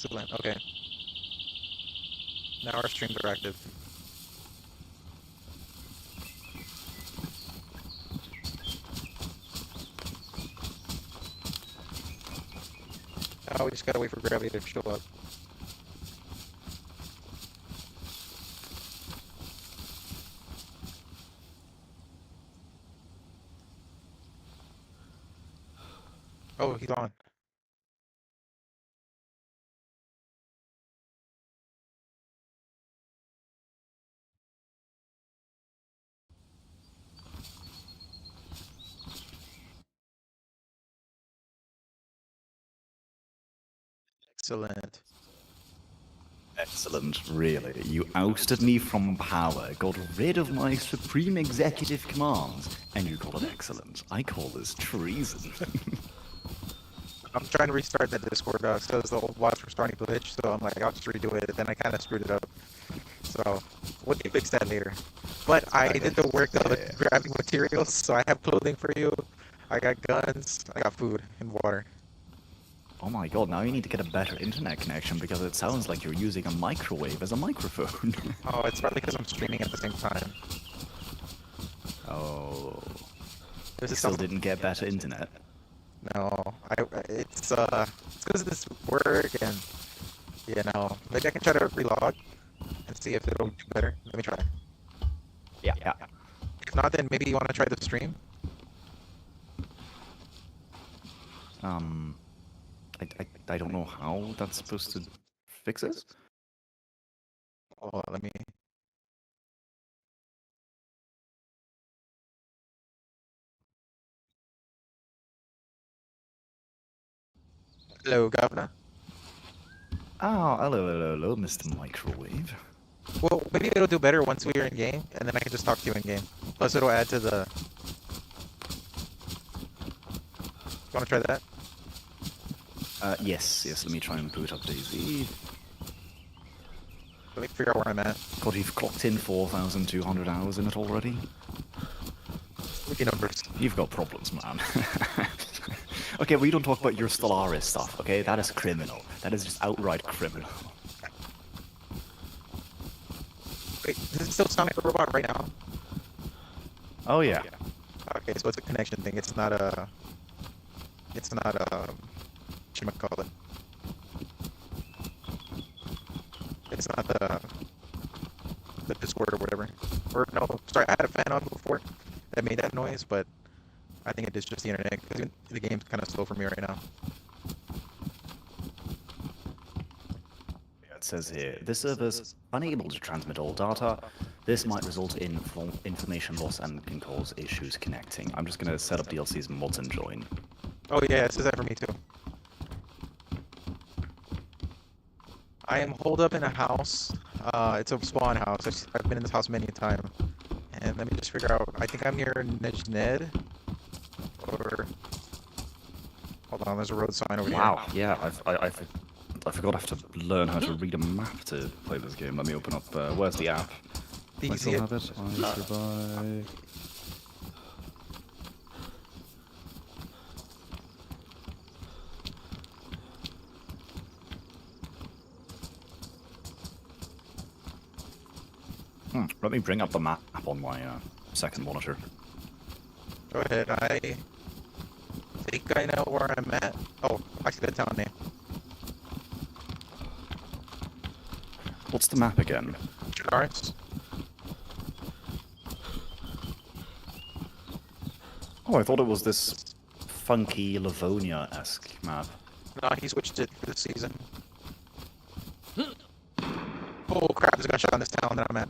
Excellent. Okay. Now our streams are active. Oh, we just gotta wait for Gravity to show up. Oh, he's on. Excellent. Excellent, really. You ousted me from power, got rid of my supreme executive commands, and you call it excellent. I call this treason. I'm trying to restart that Discord, so the old bots were starting to glitch, so I'm like, I'll just redo it, and then I kind of screwed it up. So, we'll fix that later. But I did the work of grabbing materials, so I have clothing for you, I got guns, I got food and water. Oh my god, now you need to get a better internet connection because it sounds like you're using a microwave as a microphone. Oh, it's probably because I'm streaming at the same time. Oh. This You is still something... didn't get better internet? No, it's because of this work, and you know, maybe I can try to relog and see if it'll do better. Let me try. Yeah. If not, then maybe you want to try the stream. I don't know how that's supposed to fix it. Oh, let me. Hello, Governor. Oh, hello, Mr. Microwave. Well, maybe it'll do better once we're in game, and then I can just talk to you in game. Plus, it'll add to the. You want to try that? Yes, let me try and boot up DayZ. Let me figure out where I'm at. God, you've clocked in 4,200 hours in it already? Wiki numbers. You've got problems, man. Okay, we don't talk about your Stellaris stuff, okay? That is criminal. That is just outright criminal. Wait, does it still sound like a robot right now? Oh, yeah. Okay, so it's a connection thing. It's not a. It's not a. Whatchamacallit. It's not the Discord or whatever. Or no, sorry, I had a fan on before that made that noise, but I think it is just the internet because the game's kind of slow for me right now. It says here, this server's unable to transmit all data. This might result in information loss and can cause issues connecting. I'm just going to set up DLC's mods and join. Oh yeah, it says that for me too. I am holed up in a house. It's a spawn house. I've been in this house many a time. And let me just figure out. I think I'm near Nejned. Or hold on, there's a road sign over here. Wow, yeah, I forgot I have to learn how to read a map to play this game. Let me open up, where's the app? I still have it. I survive. Let me bring up the map on my second monitor. Go ahead, I think I know where I'm at. Oh, I see the town name. What's the map again? Jars. Oh, I thought it was this funky Livonia-esque map. No, he switched it for the season. Oh crap, there's a gunshot on this town that I'm at.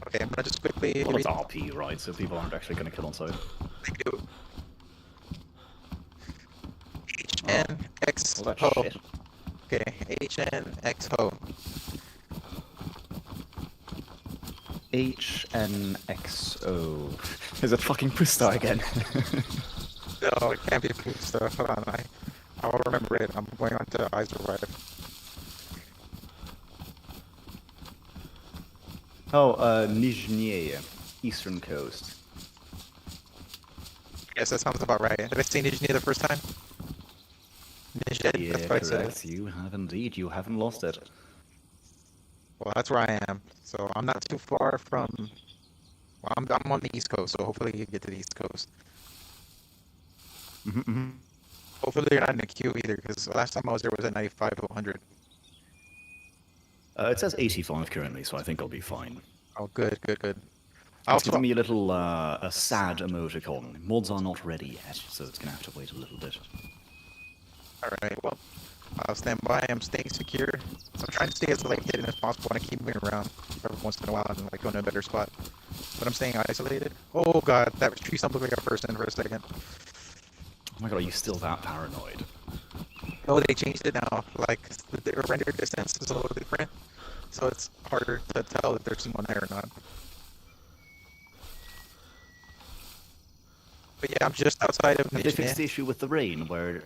Okay, I'm gonna just quickly... Well, it's RP, right? So people aren't actually going to kill on sight. They do. HNX Well, ho. shit. Okay, HNX ho. HNXO. Is it fucking Pusta again? No, it can't be food stuff. Hold on, I'll remember it. I'm going on to Iservive. Oh, Nizhny, Eastern Coast. Yes, that sounds about right. Did I say Nijni the first time? Nijed, Yeah, that's what I said. correct. You have indeed. You haven't lost it. Well, that's where I am. So I'm not too far from. Well, I'm on the East Coast, so hopefully you get to the East Coast. Mm-hmm. Hopefully you're not in the queue either, because last time I was there was at 95 to 100. It says 85 currently, so I think I'll be fine. Oh, good, good, good. It's Also, giving me a little a sad emoticon. Mods are not ready yet, so it's gonna have to wait a little bit. all right, well, I'll stand by. I'm staying secure. I'm trying to stay as like hidden as possible, and I keep moving around every once in a while and like go to a better spot. But I'm staying isolated. Oh god, that tree stump looked like a person for a second. Oh my god, are you still that paranoid? Oh, they changed it now. Like the render distance is a little different, so it's harder to tell if there's someone there or not. But yeah, I'm just outside of Have they fixed the Nizhny. issue with the rain where...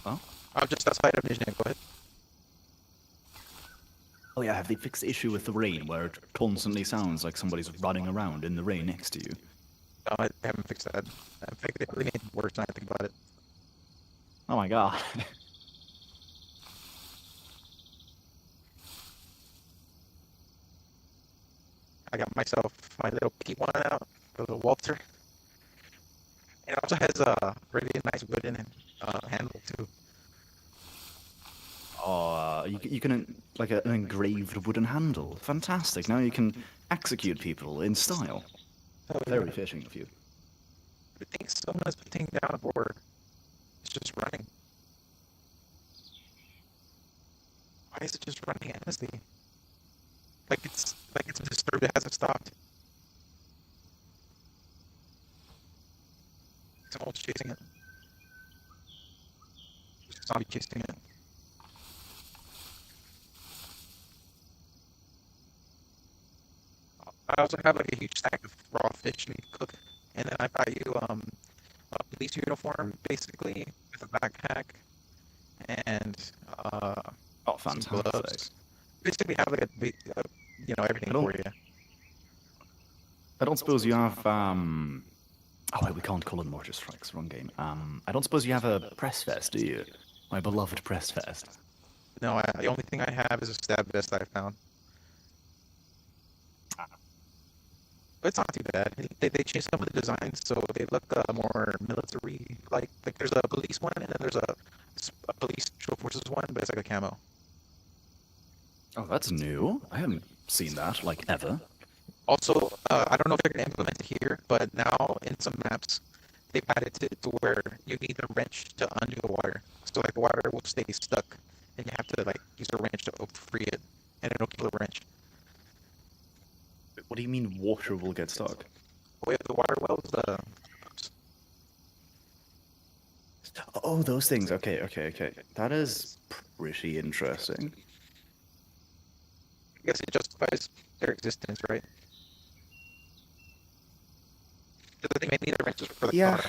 Oh? I'm just outside of Nizhny. Go ahead. Oh yeah, have they fixed the issue with the rain where it constantly sounds like somebody's running around in the rain next to you? No, I haven't fixed that. In fact, it really made it worse when I think about it. Oh my god. I got myself my little P1 out, the little Walter. It also has a really nice wooden handle too. Oh, you can, like an engraved wooden handle. Fantastic. Now you can execute people in style. Oh, yeah. Very fitting of you. I think someone is putting down a board. It's just running. Why is it just running endlessly? Like it's disturbed. It hasn't stopped. Someone's chasing it. There's a zombie chasing it. I also have like a huge stack of raw fish to cook, and then I buy you a police uniform basically with a backpack and Oh, some fantastic. gloves. Basically, have like everything for you. I don't suppose you have, Oh wait, we can't call it Mortar Strikes, wrong game. I don't suppose you have a press vest, do you? My beloved press vest. No, the only thing I have is a stab vest I found. But it's not too bad. They changed some of the designs so they look more military. Like there's a police one and then there's a police special forces one, but it's like a camo. Oh, that's new. I haven't seen that, like, ever. Also, I don't know if they're going to implement it here, but now in some maps, they've added it to where you need a wrench to undo the wire. So like the wire will stay stuck, and you have to like use a wrench to free it, and it'll kill the wrench. What do you mean water will get stuck? Oh yeah, the water wells. Oh, those things. Okay, okay, okay. That is pretty interesting. I guess it justifies their existence, right? Because they made the wrenches for the car.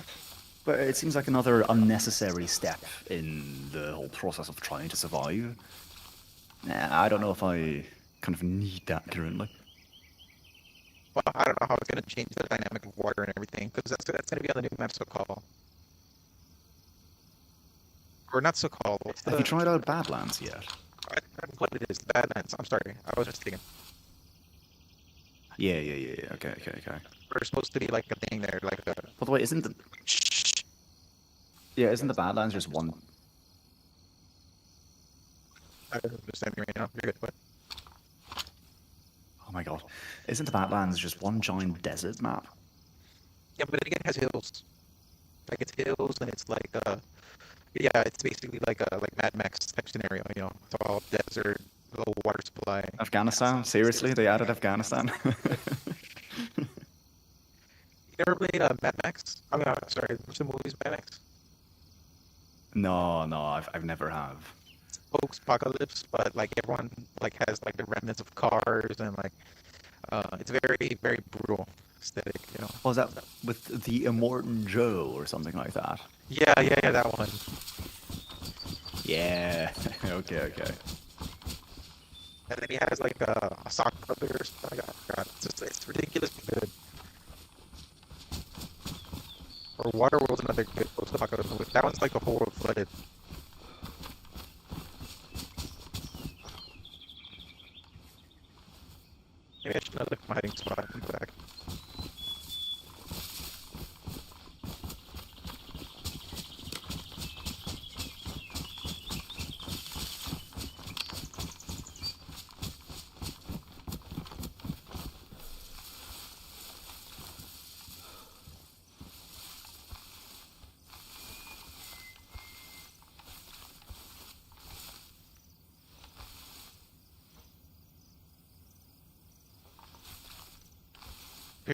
But it seems like another unnecessary step in the whole process of trying to survive. I don't know if I kind of need that currently. Well, I don't know how it's going to change the dynamic of water and everything, because that's going to be on the new map so-called. Or not so-called. Have you tried out Badlands yet? I don't know what it is. The Badlands. I'm sorry. I was just thinking. Yeah. Okay. There's supposed to be like a thing there, like a... By the way, isn't the... Shh. Yeah, isn't the Badlands just one... I don't understand you right now. You're good. What? Oh my god. Isn't the Badlands just one giant desert map? Yeah, but again, it has hills. Like it's hills, and it's like yeah, it's basically like a Mad Max type scenario. You know, it's all desert, low water supply. Afghanistan? Seriously? They added Afghanistan? You never played Mad Max? I mean, sorry, what's the movies Mad Max? No, I've never have. Post-apocalypse, but like everyone like has like the remnants of cars and like it's very very brutal aesthetic, you know. Was that with the Immortan Joe or something like that? Yeah, that one. Yeah. okay. And then he has like a sock puppet or something. God, it's ridiculously good. Or Waterworld's another good post-apocalypse movie. That one's like the whole world flooded. I'm back.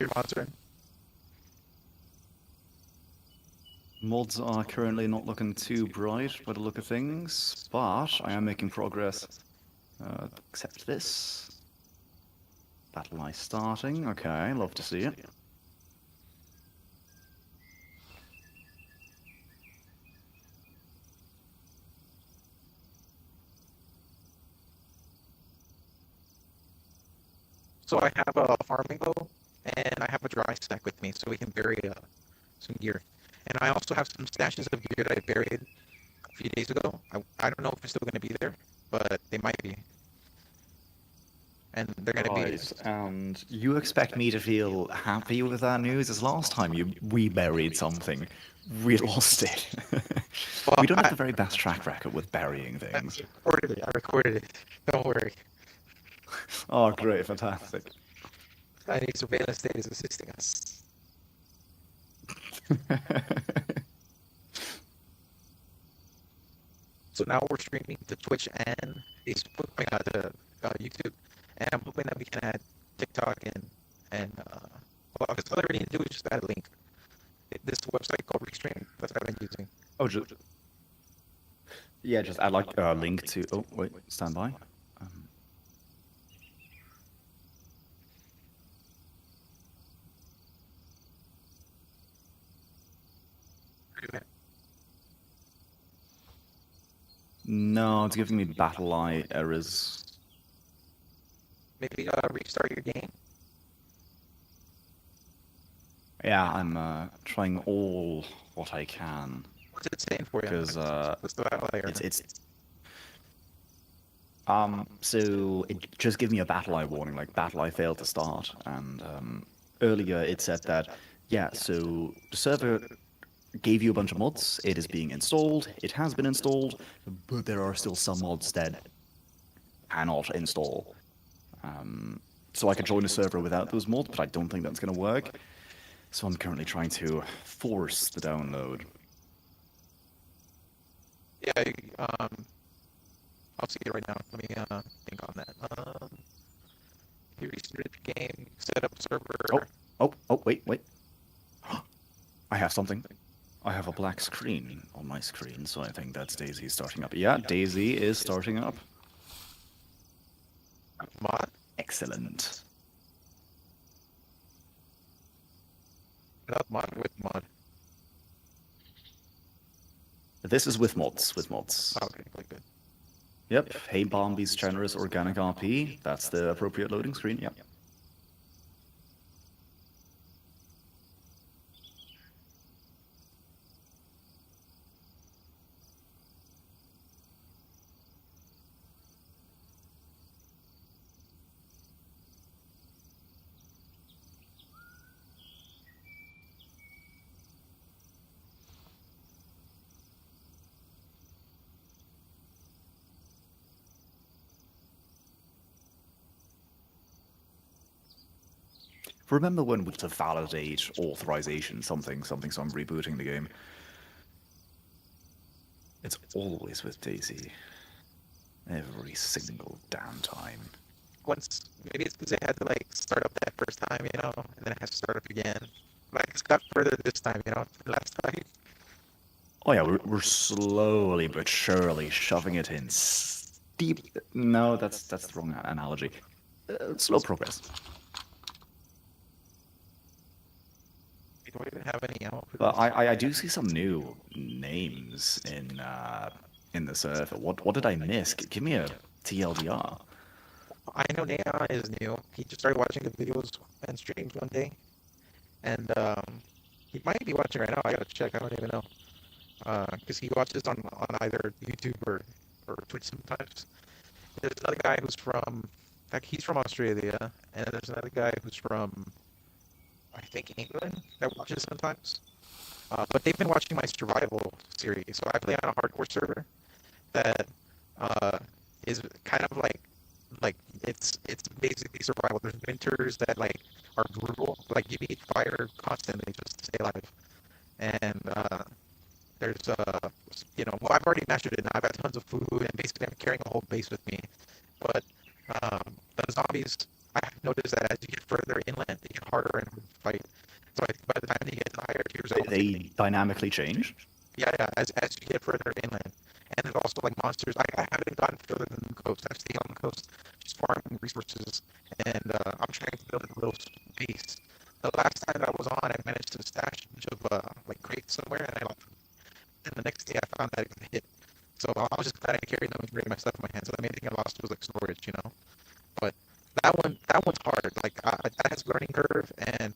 You're monitoring. Mods are currently not looking too bright by the look of things, but I am making progress. Except this. Battle eye starting. Okay, love to see it. So I have a farming bow, and I have a dry stack with me, so we can bury some gear. And I also have some stashes of gear that I buried a few days ago. I don't know if they're still going to be there, but they might be. And they're going to be... Right, and you expect me to feel happy with that news? As last time we buried something, we lost it. Well, We don't have the very best track record with burying things. I recorded it. Don't worry. Oh, great, fantastic. I need surveillance data is assisting us. So now we're streaming to Twitch and Facebook, to YouTube, and I'm hoping that we can add TikTok and well, because all I really need to do is just add a link. This website called Restream, that's what I've been using. Oh, yeah, just add like a link to. Oh, wait, stand by. No, it's giving me battle eye errors. Maybe restart your game. Yeah, I'm trying all what I can. What's it saying for you? Because what's the battle eye error? So it just gave me a battle eye warning, like battle eye failed to start, and earlier it said that yeah, so the server gave you a bunch of mods, it is being installed, it has been installed, but there are still some mods that cannot install. So I could join a server without those mods, but I don't think that's going to work. So I'm currently trying to force the download. Yeah, I'll see it right now. Let me think on that. You restarted the game, set up server. Oh, wait. I have something. I have a black screen on my screen, so I think that's Daisy starting up. Yeah, Daisy is starting up. Mod? Excellent. Without mod, with mod. This is with mods, Oh, okay, good. Yep, HeyBarmby's generous organic RP. That's the appropriate loading screen, yep. Remember when we had to validate authorization something, so I'm rebooting the game. It's always with Daisy. Every single damn time. Maybe it's because I had to start up that first time, and then I have to start up again. But I just got further this time, than last time. Oh yeah, we're slowly but surely shoving it in steep. No, that's the wrong analogy. Slow progress. We don't even have any ammo. But I do see some new names in the server. What did I miss? Give me a TLDR. I know Neon is new. He just started watching the videos and streams one day, and he might be watching right now. I gotta check. I don't even know, because he watches on either YouTube or Twitch sometimes. There's another guy who's from like he's from Australia, and there's another guy who's from I think England that watches sometimes. But they've been watching my survival series. So I play on a hardcore server that uh, is kind of like it's basically survival. There's winters that like are brutal. Like you need fire constantly just to stay alive. And there's well, I've already mastered it now. I've got tons of food, and basically I'm carrying a whole base with me. But the zombies, I've noticed that as you get further inland, they get harder and harder to fight. So I think by the time you get to higher tiers, They dynamically change. yeah, yeah, as you get further inland. And there's also like monsters. I haven't gotten further than the coast. I've stayed on the coast, just farming resources, and I'm trying to build a little base. The last time that I was on, I managed to stash a bunch of like crates somewhere, and I left them. And the next day, I found that it got hit. So I was just glad I carried them and carried my stuff in my hands. So the main thing I lost was like storage, you know. But that one's hard. Like that has a learning curve, and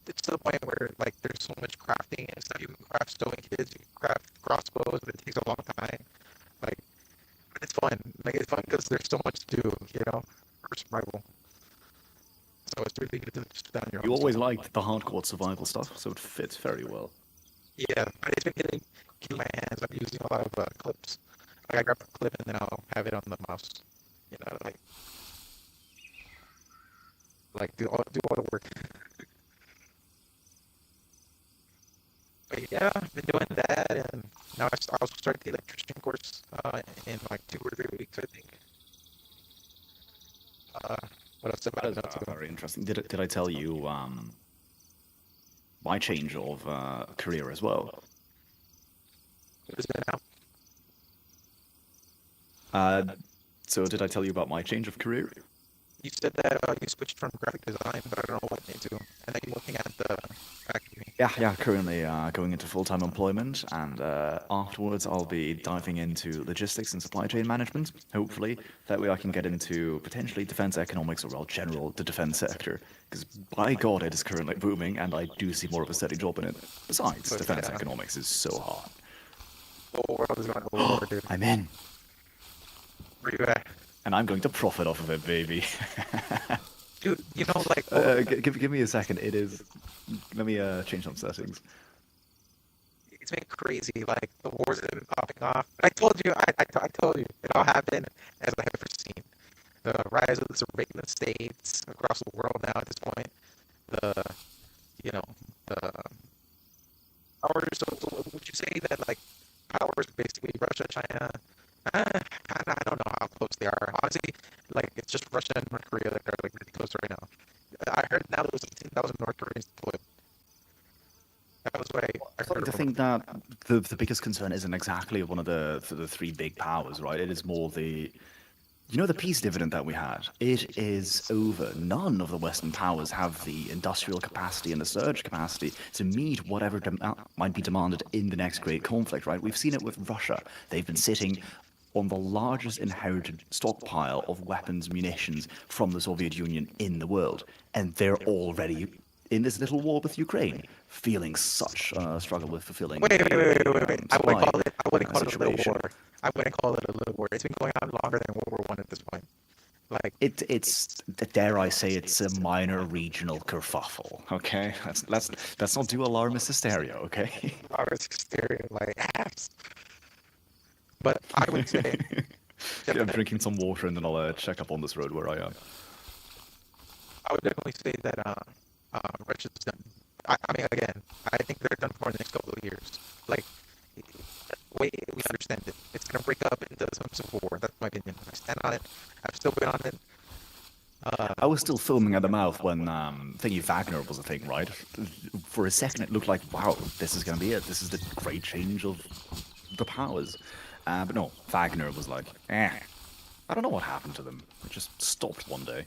it's to the point where like there's so much crafting and stuff. You can craft stone kits, you can craft crossbows, but it takes a long time. Like, but it's fun. Like it's fun because there's so much to do, you know, for survival. So it's really good to just down your You own always stuff. liked the hardcore survival stuff, so it fits very well. Yeah, but it's been getting my hands. I'm using a lot of clips. Like I grab a clip and then I'll have it on the mouse. You know, like do all the work. But yeah, I've been doing that, and now I'll start the electrician course in like 2 or 3 weeks, I think. Uh, what else That about is it? very interesting. Did I tell you my change of career as well? What has been out? Uh, so did I tell you about my change of career? You said that you switched from graphic design, but I don't know what into, and then you're looking at the factory. Yeah. Currently going into full-time employment, and afterwards I'll be diving into logistics and supply chain management. Hopefully, that way I can get into potentially defense economics or well, general the defense sector. Because by God, it is currently booming, and I do see more of a steady job in it. Besides, But defense yeah, economics is so hard. the whole world is going over, dude. I'm in, Where you at? and I'm going to profit off of it, baby. Dude, you know, like, Give me a second. It is. Let me change some settings. it's been crazy. Like, the wars that have been popping off. I told you, I told you, it all happened as I have foreseen. The rise of the surveillance states across the world now at this point. The, you know, the powers. So would you say that, like, powers basically Russia, China? I don't know how close they are. Honestly, like, it's just Russia and North Korea that are, like, really close right now. I heard now there was 10,000 North Koreans deployed. That was what I I heard. like to think that the biggest concern isn't exactly one of the three big powers, right? It is more the peace dividend that we had. It is over. None of the Western powers have the industrial capacity and the surge capacity to meet whatever might be demanded in the next great conflict, right? We've seen it with Russia. They've been sitting on the largest inherited stockpile of weapons, munitions from the Soviet Union in the world. And they're already in this little war with Ukraine, feeling such struggle with fulfilling Wait. supply I wouldn't call it a little situation. war. I wouldn't call it a little war. It's been going on longer than World War One at this point. Like, It's dare I say it's a minor regional kerfuffle. Okay, let's not do alarmist hysteria. Okay. I was hysteria, like ass. But I would say, Yeah, I'm drinking some water and then I'll check up on this road where I am. I would definitely say that Russia's done. I mean, again, I think they're done for the next couple of years. Like, wait, we understand it. It's gonna break up into some civil war. That's my opinion. I stand on it. I've still been on it. I was still foaming at the mouth when thingy Wagner was a thing, right? For a second, it looked like, wow, this is gonna be it. This is the great change of the powers. But no, Wagner was like, I don't know what happened to them. It just stopped one day.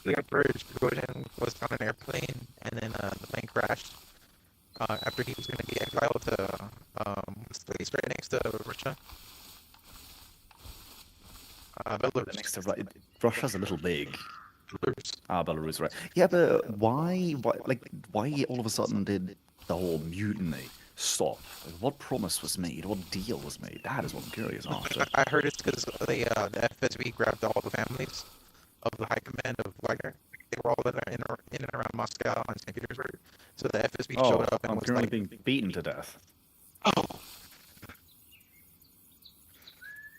The average Gordon was on an airplane, and then the plane crashed. After he was gonna be exiled to what's the place right next to Russia? Belarus. Next to Russia's a little big. Belarus. Belarus, right? Yeah, but why all of a sudden did the whole mutiny stop? Like, what promise was made? What deal was made? That is what I'm curious after. I heard it's because the FSB grabbed all the families. of the High Command of Wagner. They were all in and around Moscow and St. Petersburg. So the FSB showed up and I'm was currently like, being beaten to death. "Oh,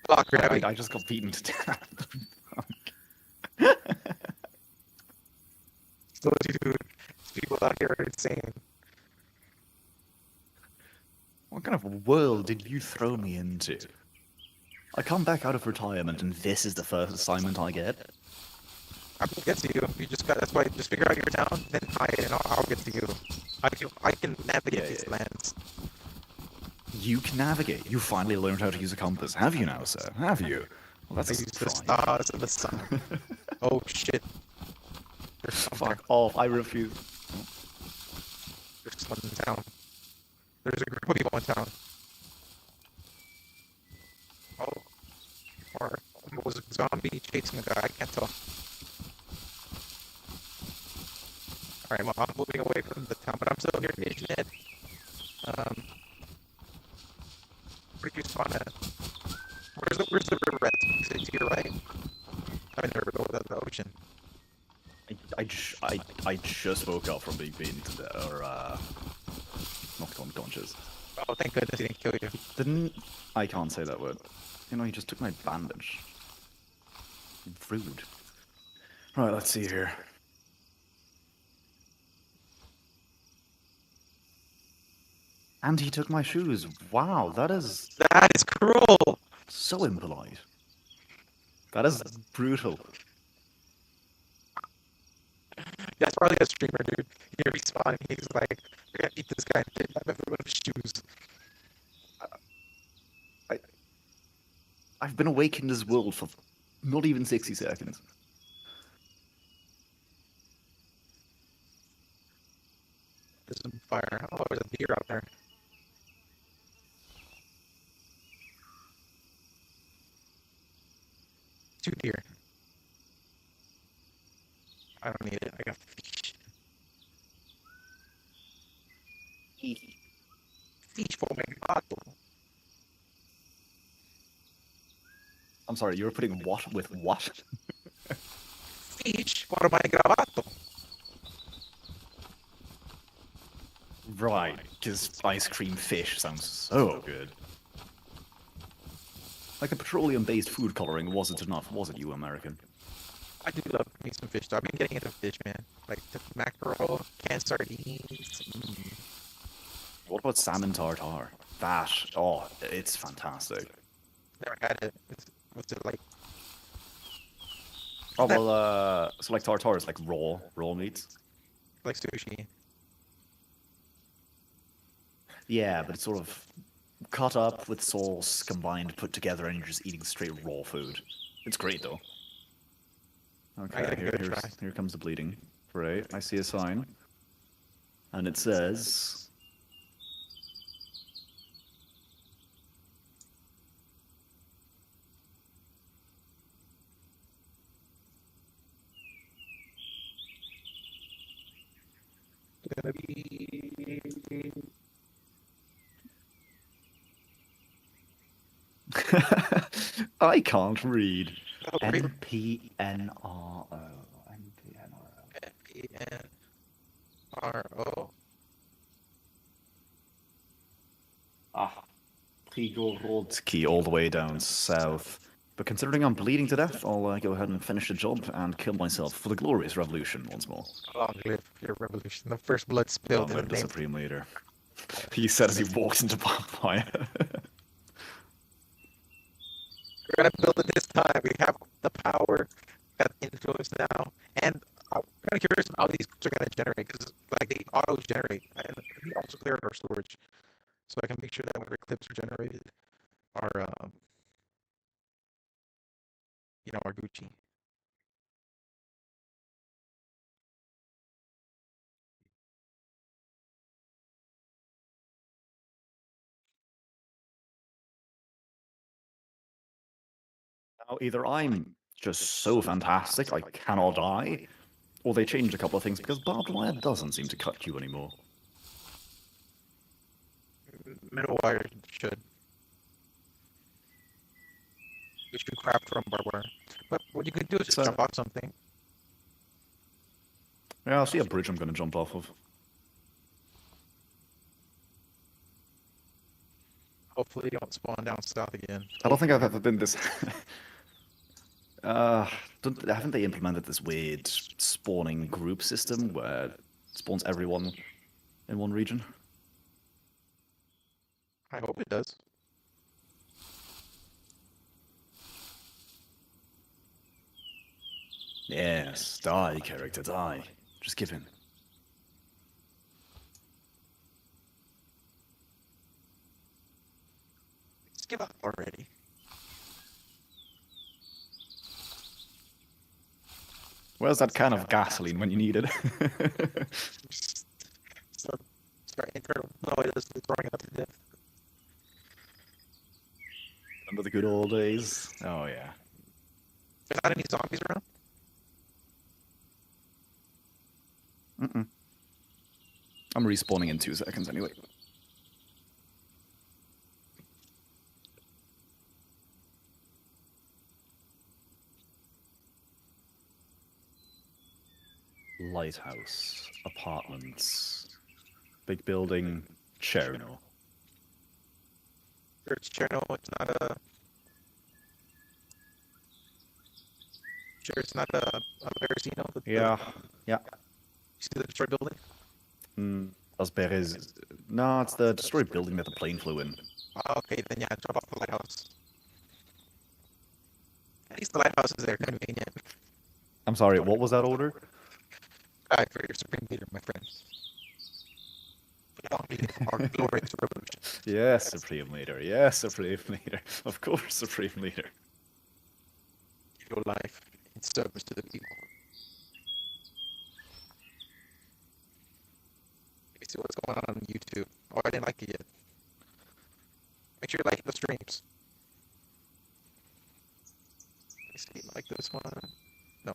block grabbing." I just got beaten to death. So, dude, people out here are insane. What kind of world did you throw me into? I come back out of retirement and this is the first assignment I get? I will get to you. You just got. That's why. Just figure out your town, then I'll get to you. I can navigate these lands. You can navigate. You finally learned how to use a compass. Have you now, sir? Have you? Well, that's I a use the surprise. stars of the sun. Oh shit! There's some there. Fuck off. I refuse. There's someone in town. There's a group of people in town. Oh, or it was a zombie chasing a guy. I can't tell. All right, well, I'm moving away from the town, but I'm still near Nation Ed. Where do you spawn at? Where's the river at? Is it to your right? I mean, the river, the ocean. I just woke up from being beaten to death, or knocked unconscious. Oh, thank goodness he didn't kill you. Didn't I can't say that word. You know, he just took my bandage. Rude. Right, let's see here. And he took my shoes. Wow, that is cruel. so impolite. That is brutal. That's probably a streamer, dude. He respawning. He's like, we're gonna eat this guy and kidnap everyone's shoes. I've been awake in this world for not even 60 seconds. There's some fire. Oh, there's a deer out there. Two deer. I don't need it. I got fish. Fish for my bottle. I'm sorry, you were putting what with what? Fish for my gravato. Right, because ice cream fish sounds so good. Like a petroleum-based food coloring wasn't enough, was it, you American? I do love me some fish, though. I've been getting into fish, man. Like the mackerel, canned sardines. What about salmon tartare? That, oh, it's fantastic. Never had it. What's it like? Oh, well, so like tartare is like raw meats? Like sushi. Yeah, but it's sort of cut up with sauce, combined, put together, and you're just eating straight raw food. It's great, though. Okay, here comes the bleeding. Right, I see a sign. And it says... Gonna be... I can't read. Oh, NPNRO. NPNRO. Ah, Prigorodsky all the way down south. But considering I'm bleeding to death, I'll go ahead and finish the job and kill myself for the glorious revolution once more. Long live your revolution. The first blood spilled in Long live the the name. Supreme Leader. He said as he walked into barbed wire. We're gonna build it this time. We have the power, got the influence now, and I'm kind of curious how these clips are gonna generate because like they auto generate, and we also clear our storage, so I can make sure that whatever clips are generated are, are Gucci. Now, either I'm just so fantastic I cannot die, or they changed a couple of things because barbed wire doesn't seem to cut you anymore. Metal wire should. We should craft from barbed wire. But what you could do is just So- jump off something. Yeah, I'll see a bridge I'm going to jump off of. Hopefully you don't spawn down south again. I don't think I've ever been this... haven't they implemented this weird spawning group system where it spawns everyone in one region? I hope it does. Yes, die, character, die. Just give in. Just give up already. Where's that can of gasoline when you need it? Start internal noise, throwing up to death. Remember the good old days? Oh, yeah. There's not any zombies around? Mm-mm. I'm respawning in 2 seconds anyway. Lighthouse, apartments, big building, Cherno. It's Cherno, it's not a... Sure, it's not a Veracino? Yeah. You see the destroyed building? As Perez. No, it's the destroyed building that the plane flew in. Okay, then yeah, jump off the lighthouse. At least the lighthouse is there, convenient. I'm sorry, what was that order? Die for your supreme leader, my friend. Long live our glorious revolution. Yes, Supreme Leader. Yes, Supreme Leader. Of course, Supreme Leader. Give your life in service to the people. Let me see what's going on YouTube. Oh, I didn't like it yet. Make sure you like the streams. Let me see, like this one. No.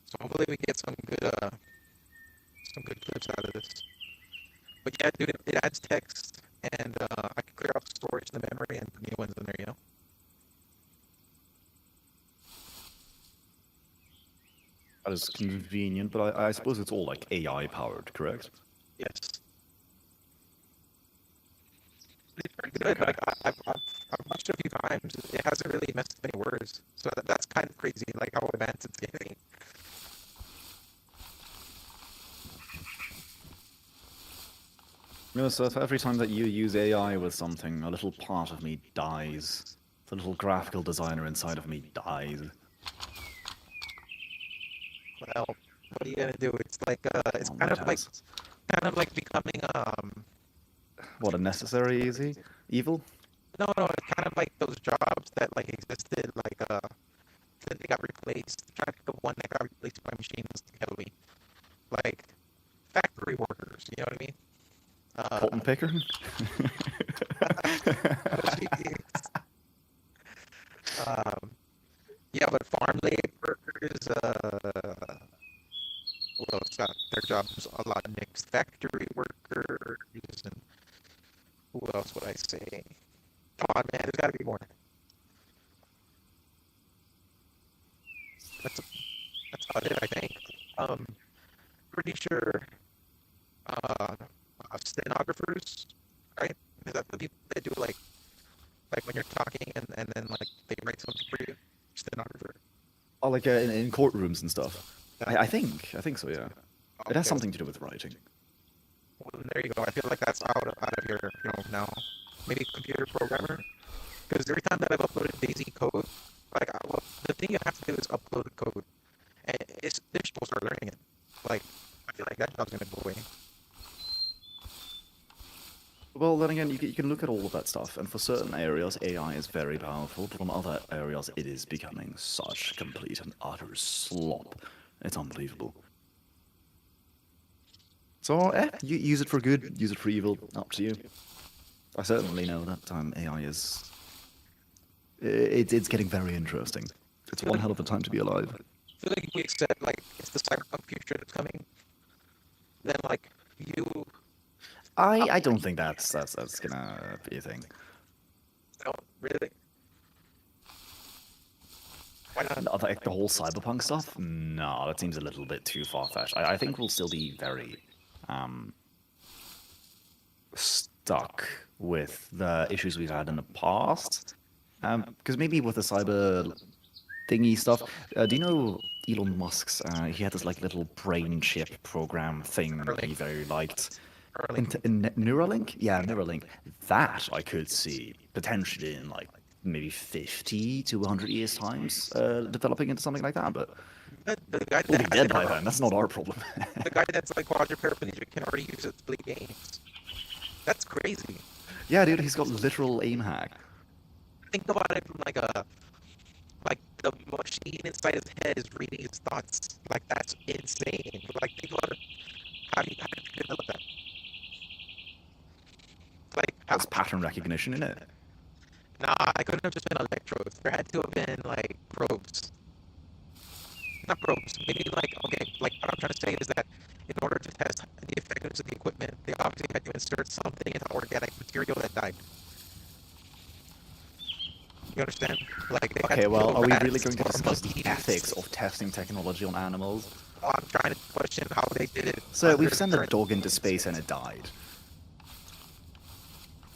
So hopefully we get some good clips out of this. But yeah, dude, it adds text, and I can clear out the storage and the memory and put new ones in there, you know? That is convenient, but I suppose it's all like AI powered, correct? Yes. It's pretty good. Okay. Like, I've watched it a few times. It hasn't really messed with any words. So that's kind of crazy, like how advanced it's getting. You know, so if every time that you use AI with something, a little part of me dies. The little graphical designer inside of me dies. Well, what are you gonna do? It's like it's Oh, kind of like Lighthouse. becoming What, a necessary evil? no, it's kind of like those jobs that like existed like then they got replaced. I'm trying to think of one that got replaced by machines heavily, like factory workers. You know what I mean? Cotton picker? Yeah, but farm laborers, what else got their jobs a lot mixed? Factory workers, and who else would I say? Come on, man, there's got to be more. That's about it, I think. Pretty sure stenographers, right? Is that the people that do like when you're talking and then like they write something for you? Stenographer. Oh, like in courtrooms and stuff. I think so, yeah. It has Okay. something to do with writing. Well, there you go. I feel like that's out of your, now. Maybe computer programmer. Because every time that I've uploaded Daisy code, like, the thing you have to do is upload the code. And they're supposed to start learning it. Like, I feel like that job's going to go away. Well, then again, you can look at all of that stuff, and for certain areas, AI is very powerful, but on other areas, it is becoming such complete and utter slop. It's unbelievable. So, you use it for good, use it for evil, up to you. I certainly know that AI is... It's getting very interesting. It's one hell of a time to be alive. I feel like if we accept, like, it's the cyberpunk future that's coming, then, like, I don't think that's gonna be a thing. No, really? Why not? No, like the whole cyberpunk stuff? No, that seems a little bit too far-fetched. I think we'll still be very um, stuck with the issues we've had in the past. Because maybe with the cyber thingy stuff, do you know Elon Musk's? He had this like little brain chip program thing he very liked. Early. In Neuralink? Yeah, Neuralink. That I could see potentially in like maybe 50 to 100 years times developing into something like that, but The guy we'll be that has dead it, by then. That's not our problem. the guy that's like quadriplegic can already use it to play games. That's crazy. Yeah, dude, he's got literal aim hack. Think about it from like the machine inside his head is reading his thoughts. Like that's insane. Like think about it. How do you develop that? Like how? That's pattern recognition in it. Nah, I couldn't have just been electrodes. There had to have been like probes. Not probes. Maybe like okay. Like what I'm trying to say is that in order to test the effectiveness of the equipment, they obviously had to insert something into organic material that died. You understand? Like they had Okay, to well, kill are we rats really going to or discuss the monkeys. ethics of testing technology on animals? I'm trying to question how they did it. So under we've sent a current dog into space and circumstances. it died.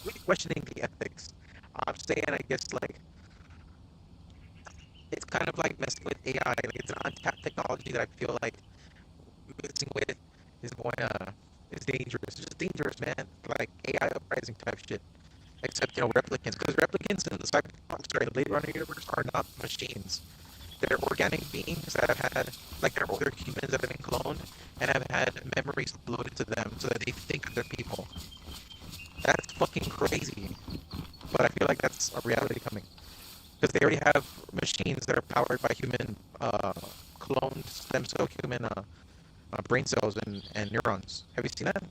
We're questioning the ethics. I'm saying, I guess, like it's kind of like messing with AI. Like it's an untapped technology that I feel like messing with is going is dangerous. It's just dangerous, man. Like AI uprising type shit. Except replicants, because replicants in the the Blade Runner universe are not machines. They're organic beings that have had, like, they're older humans that have been cloned and have had memories uploaded to them so that they think they're people. That's fucking crazy. But I feel like that's a reality coming. Because they already have machines that are powered by human cloned stem cell human brain cells and neurons. Have you seen that?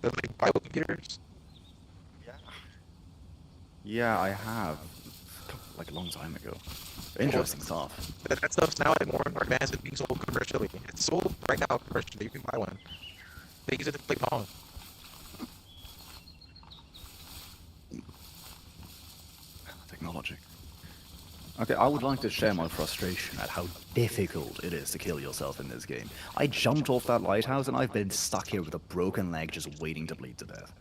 They're like biocomputers. Yeah, I have. Like a long time ago. Interesting stuff. That stuff's now like more and more advanced and being sold commercially. It's sold right now commercially. You can buy one. They use it to play Pong. Technology. Okay, I would like to share my frustration at how difficult it is to kill yourself in this game. I jumped off that lighthouse and I've been stuck here with a broken leg just waiting to bleed to death.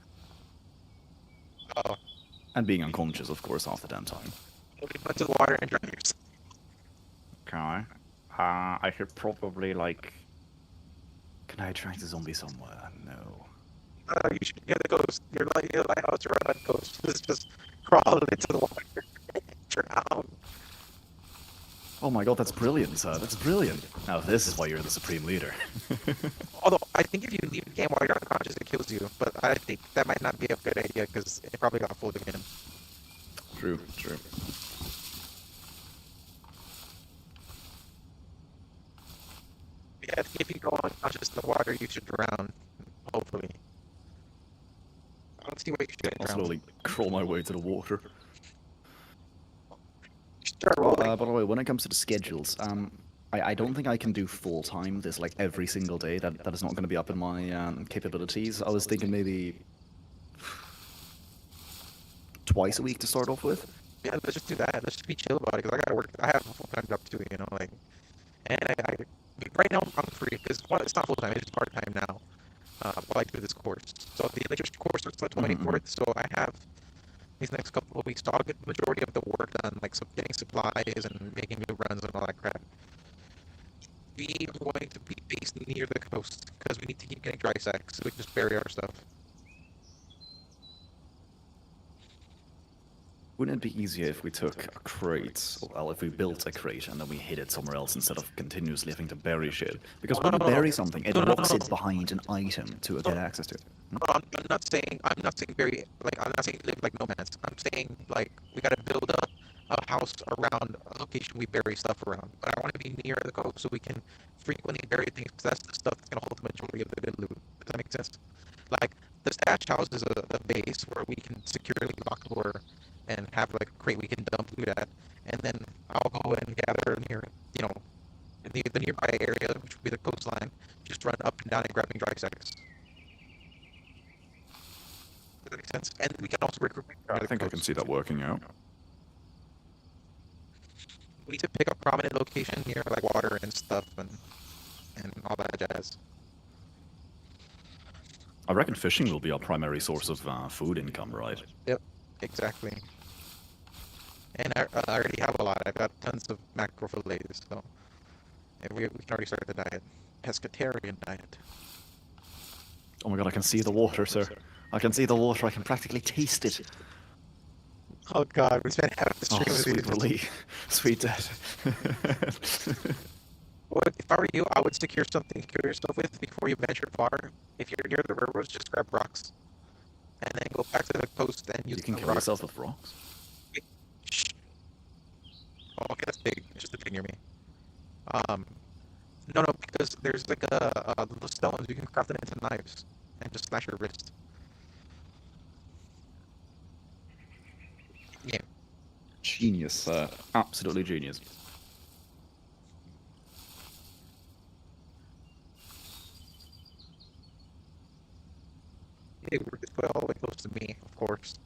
Oh, And being unconscious, of course, half the damn time. nobody put to the water and drown yourself. Okay. I should probably, like... Can I attract a zombie somewhere? No. You should get the ghost. Your lighthouse run on ghost. Just crawl into the water. Drown. Oh my god, that's brilliant, sir. That's brilliant. Now this is why you're the supreme leader. Although I think if you leave the game while you're unconscious, it kills you. But I think that might not be a good idea because it probably got fooled again. True, true. Yeah, if you go unconscious in the water, you should drown. Hopefully. I don't see why you shouldn't I'll drown. slowly crawl my way to the water. Start rolling. By the way, when it comes to the schedules, I don't think I can do full time this like every single day. That is not going to be up in my capabilities. I was thinking maybe twice a week to start off with. Yeah, let's just do that. Let's just be chill about it because I gotta work. I have a full-time job too, like, and right now I'm free because it's not full-time, it's part-time now. While I do this course. So the electrician course starts on the 24th, so I have these next couple of weeks, so I'll get the majority of the work done, like getting supplies and making new runs and all that crap. We are going to be based near the coast because we need to keep getting dry sacks so we can just bury our stuff. Wouldn't it be easier if we took a crate, well, if we built a crate and then we hid it somewhere else instead of continuously having to bury shit? Because when you bury something, it locks it behind an item to get access to it. I'm not saying very like I'm not saying live like nomads. I'm saying like we gotta build a house around a location we bury stuff around. But I want to be near the coast so we can frequently bury things because that's the stuff that's gonna hold the majority of the good loot. Does that make sense? Like the stash house is a base where we can securely lock the door and have like a crate we can dump loot at, and then I'll go and gather near in the nearby area, which would be the coastline, just run up and down and grabbing dry sacks. think I can see that working out. We need to pick a prominent location near like water and stuff and all that jazz. I reckon fishing will be our primary source of food income, right? Yep, exactly. And I already have a lot. I've got tons of mackerel fillets, so we can already start the diet. Pescatarian diet. Oh my god, I can see the water, sir. I can see the water. I can practically taste it. Oh god, we spent half the stream Oh, with sweet these. relief. Sweet death. Well, if I were you, I would secure something to kill yourself with before you venture far. If you're near the railroads, just grab rocks. And then go back to the coast and use You can the kill rocks. yourself with rocks? Shh. Oh, okay, that's big. It's just a big near me. No, because there's like little stones. You can craft them into knives and just slash your wrist. Yeah. Genius, sir. Absolutely genius. They were just put all the way close to me, of course.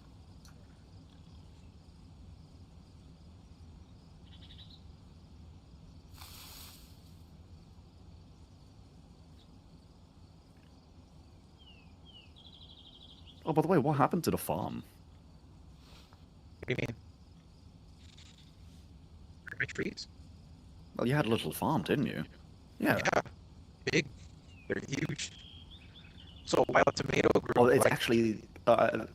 Oh, by the way, what happened to the farm? What do you mean? My trees? Well, you had a little farm, didn't you? Yeah. Yeah, big. They're huge. So while a tomato grew, Oh, it's like, actually... So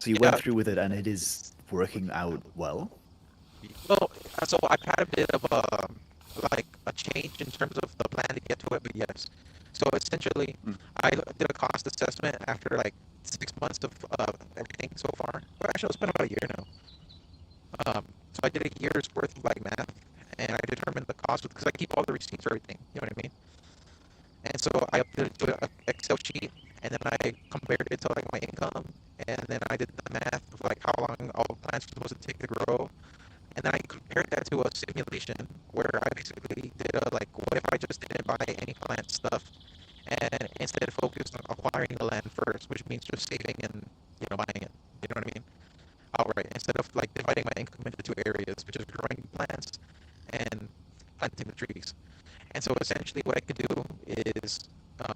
you Yeah. went through with it and it is working out well? well, so I've had a bit of like a change in terms of the plan to get to it, but yes. So essentially, I did a cost assessment after like 6 months of everything so far. Well, actually, it's been about a year now. So I did a year's worth of like math, and I determined the cost because I keep all the receipts for everything. You know what I mean? And so I uploaded it to an Excel sheet, and then I compared it to like my income, and then I did the math of like how long all the plants were supposed to take to grow, and then I compared that to a simulation where I basically did a like, what if I just didn't buy any plant stuff, and instead focused on acquiring the land first, which means just saving and buying it. You know what I mean? Outright, instead of like dividing my income into two areas, which is growing plants and planting the trees. And so essentially what I could do is,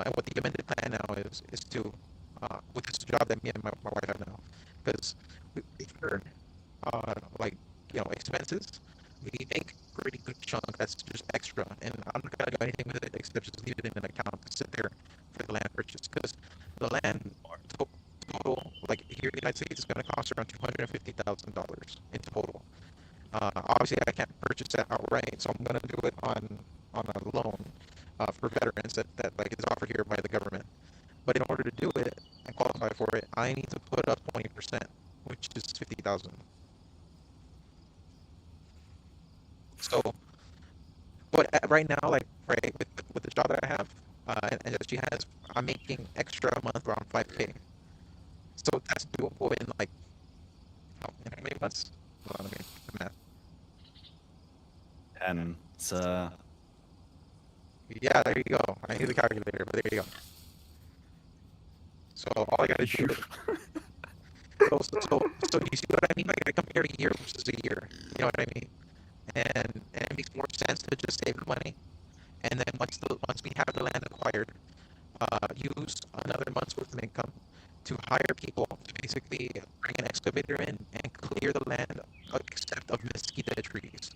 and what the amended plan now is to, with this job that me and my wife have now, because we earn, like, expenses, we make a pretty good chunk that's just extra. And I'm not going to do anything with it except just leave it in an account to sit there for the land purchase. Because the land total, like here in the United States, is going to cost around $250,000 in total. Obviously, I can't purchase that outright, so I'm going to do it on a loan for veterans that like is offered here by the government. But in order to do it and qualify for it, I need to put up 20%, which is 50,000. So, but right now, like right with the job that I have, and that she has, I'm making extra a month around 5K. So that's doable in like in how many months? Hold on, let me do the math. And Yeah, there you go. I need the calculator, but there you go. So all I gotta do. So you see what I mean? Like I compare a year versus a year. You know what I mean? And it makes more sense to just save the money, and then once we have the land acquired, use another month's worth of income to hire people to basically bring an excavator in and clear the land except of mesquite trees.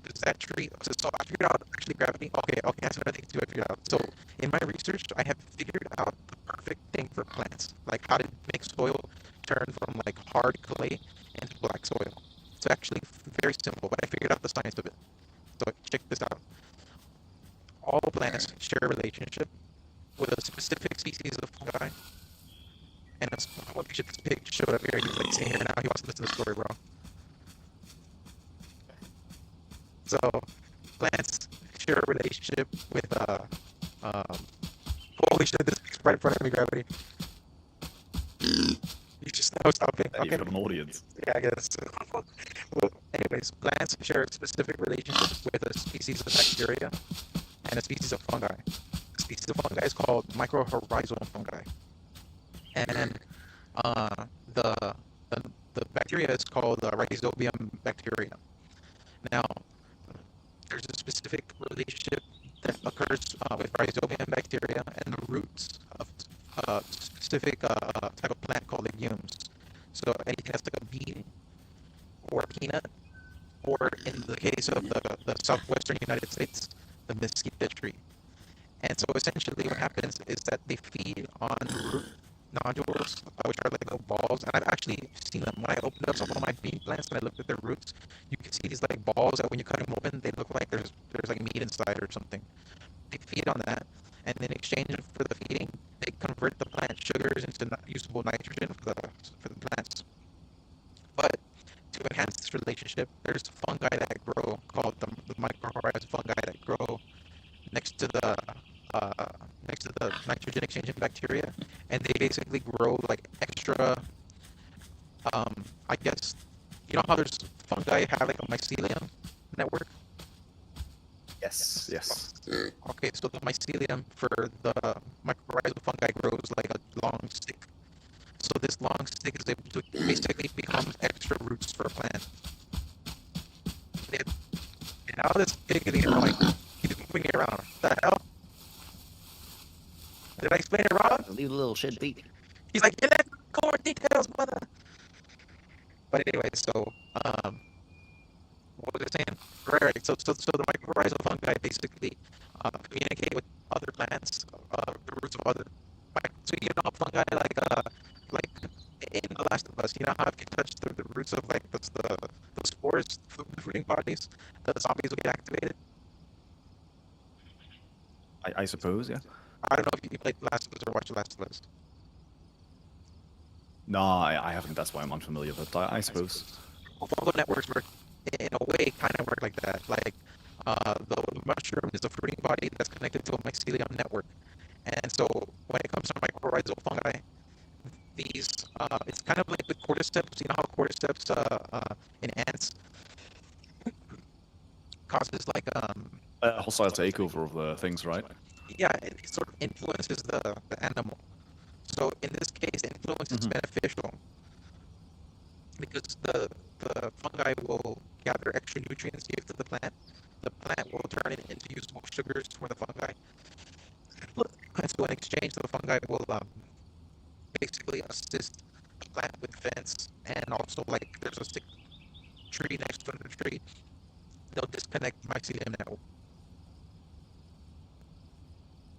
Because that tree, so I figured out actually gravity. Okay, that's another thing too I figured out. So in my research, I have figured out the perfect thing for plants, like how to make soil turn from like hard clay into black soil. It's actually very simple, but I figured out the science of it. So check this out. All plants share a relationship with a specific species of fungi. And what picture this pig showed up here. He's like sitting here now. He wants to listen to the story, bro. So plants share a relationship with holy shit, this pig's right in front of me, gravity. You just know stopping. you've Okay. got an audience. Yeah, I guess. Well, anyways, plants share a specific relationship with a species of bacteria and a species of fungi. The species of fungi is called mycorrhizal fungi. and uh, the, the the bacteria is called Rhizobium bacteria. Now, there's a specific relationship that occurs with Rhizobium bacteria and the roots of specific type of plant called legumes. So anything that's like a bean or a peanut, or in the case of the southwestern United States, the mesquite tree. And so essentially what happens is that they feed on root nodules, which are like little balls. And I've actually seen them when I opened up some of my bean plants and I looked at their roots. You can see these like balls that when you cut them open, they look like there's like meat inside or something. They feed on that, and in exchange for the feeding, they convert the plant sugars into usable nitrogen for the plants. But to enhance this relationship, there's fungi that grow called the mycorrhizal fungi that grow next to the uh, next to the nitrogen exchanging bacteria, and they basically grow like extra. I guess you know how there's fungi have like a mycelium network. Yes, yes. Okay, so the mycelium for the mycorrhizal fungi grows like a long stick. So this long stick is able to basically become extra roots for a plant. And now this pig is like he's moving it around. What the hell? Did I explain it wrong? Leave a little shit beat. He's like, get that core details, mother. But anyway, so what was I saying? Right. So the mycorrhizal fungi basically communicate with other plants, the roots of other. So you know fungi like in The Last of Us, you know how if you touch the roots of like the spores, the fruiting bodies, the zombies will get activated. I suppose, yeah. I don't know if you played The Last of Us or watched The Last of Us. No, I haven't. That's why I'm unfamiliar. But I suppose. Well, fungal networks work in a way, kind of work like that. Like the mushroom is a fruiting body that's connected to a mycelium network. And so when it comes to mycorrhizal fungi, these it's kind of like the cordyceps. You know how cordyceps in ants causes like A hostile takeover of the things, right? yeah, it sort of influences the animal. So in this case, influence is beneficial because the fungi will gather extra nutrients to give to the plant. The plant will turn it into usable sugars for the fungi. And so in exchange, the fungi will basically assist the plant with fence, and also like there's a sick tree next to the tree, they'll disconnect the mycelium network.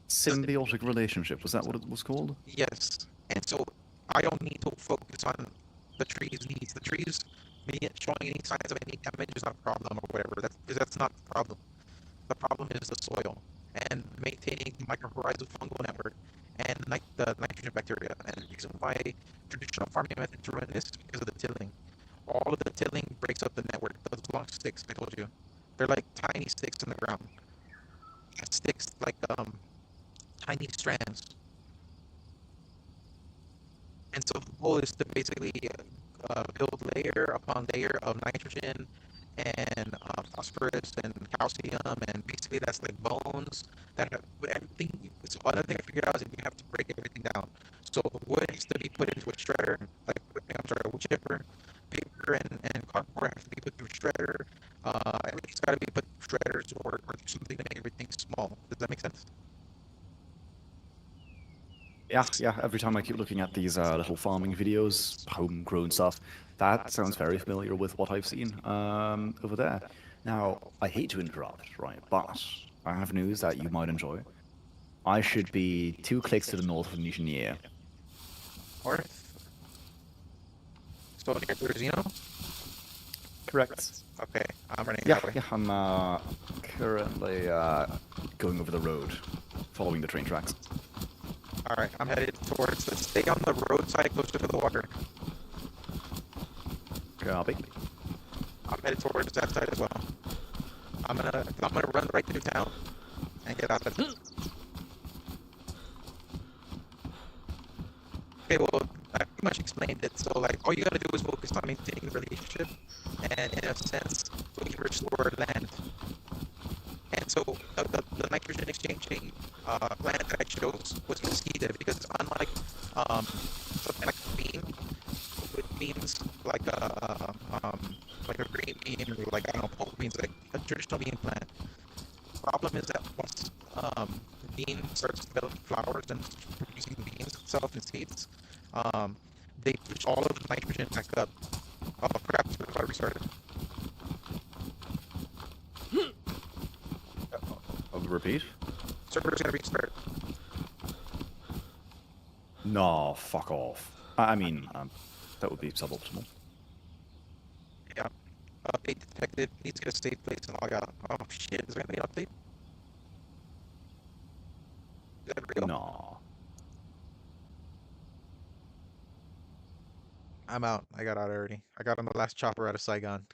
Symbiotic relationship, was that what it was called? Yes, and so I don't need to focus on the tree's needs. The trees me showing any signs of any damage is not a problem or whatever. That's not the problem. The problem is the soil and maintaining the mycorrhizal fungal network and the nitrogen bacteria. And the reason why traditional farming methods ruin this is because of the tilling. All of the tilling breaks up the network. Those long sticks I told you, they're like tiny sticks in the ground. Sticks like tiny strands. And so the goal is to basically build layer upon layer of nitrogen and phosphorus and calcium, and basically that's like bones that have, with everything. So another thing I figured out is that you have to break everything down. So wood has to be put into a shredder, like I'm sorry, a wood chipper. Paper and cardboard have to be put through a shredder. Everything's got to be put through shredders or something to make everything small. Does that make sense? Yeah. Every time I keep looking at these little farming videos, homegrown stuff, that sounds very familiar with what I've seen over there. Now, I hate to interrupt, right? But I have news that you might enjoy. I should be 2 clicks to the north of Nijnier. North. So near Bruzino? Correct. Okay, I'm running Yeah, that way. yeah. I'm currently going over the road, following the train tracks. Alright, I'm headed towards the stay on the roadside closer to the water. Copy. I'm headed towards that side as well. I'm gonna run right through town and get out of it. Okay, well, I pretty much explained it. So, like, all you gotta do is focus on maintaining the relationship and, in a sense, we can restore land. And so, the nitrogen exchanging plant that I chose was mesquite because unlike bean, or like I don't know, poke beans, like a traditional bean plant. Problem is that once the bean starts developing flowers and producing beans itself and seeds, um, they push all of the nitrogen back up. Oh crap! I restarted. Repeat? Server's gonna restart. No, fuck off. I mean, that would be suboptimal. Yeah. Update detected. Needs to get a safe place and log out. Oh shit! Is there gonna be an update? Is that real? No. I'm out. I got out already. I got on the last chopper out of Saigon.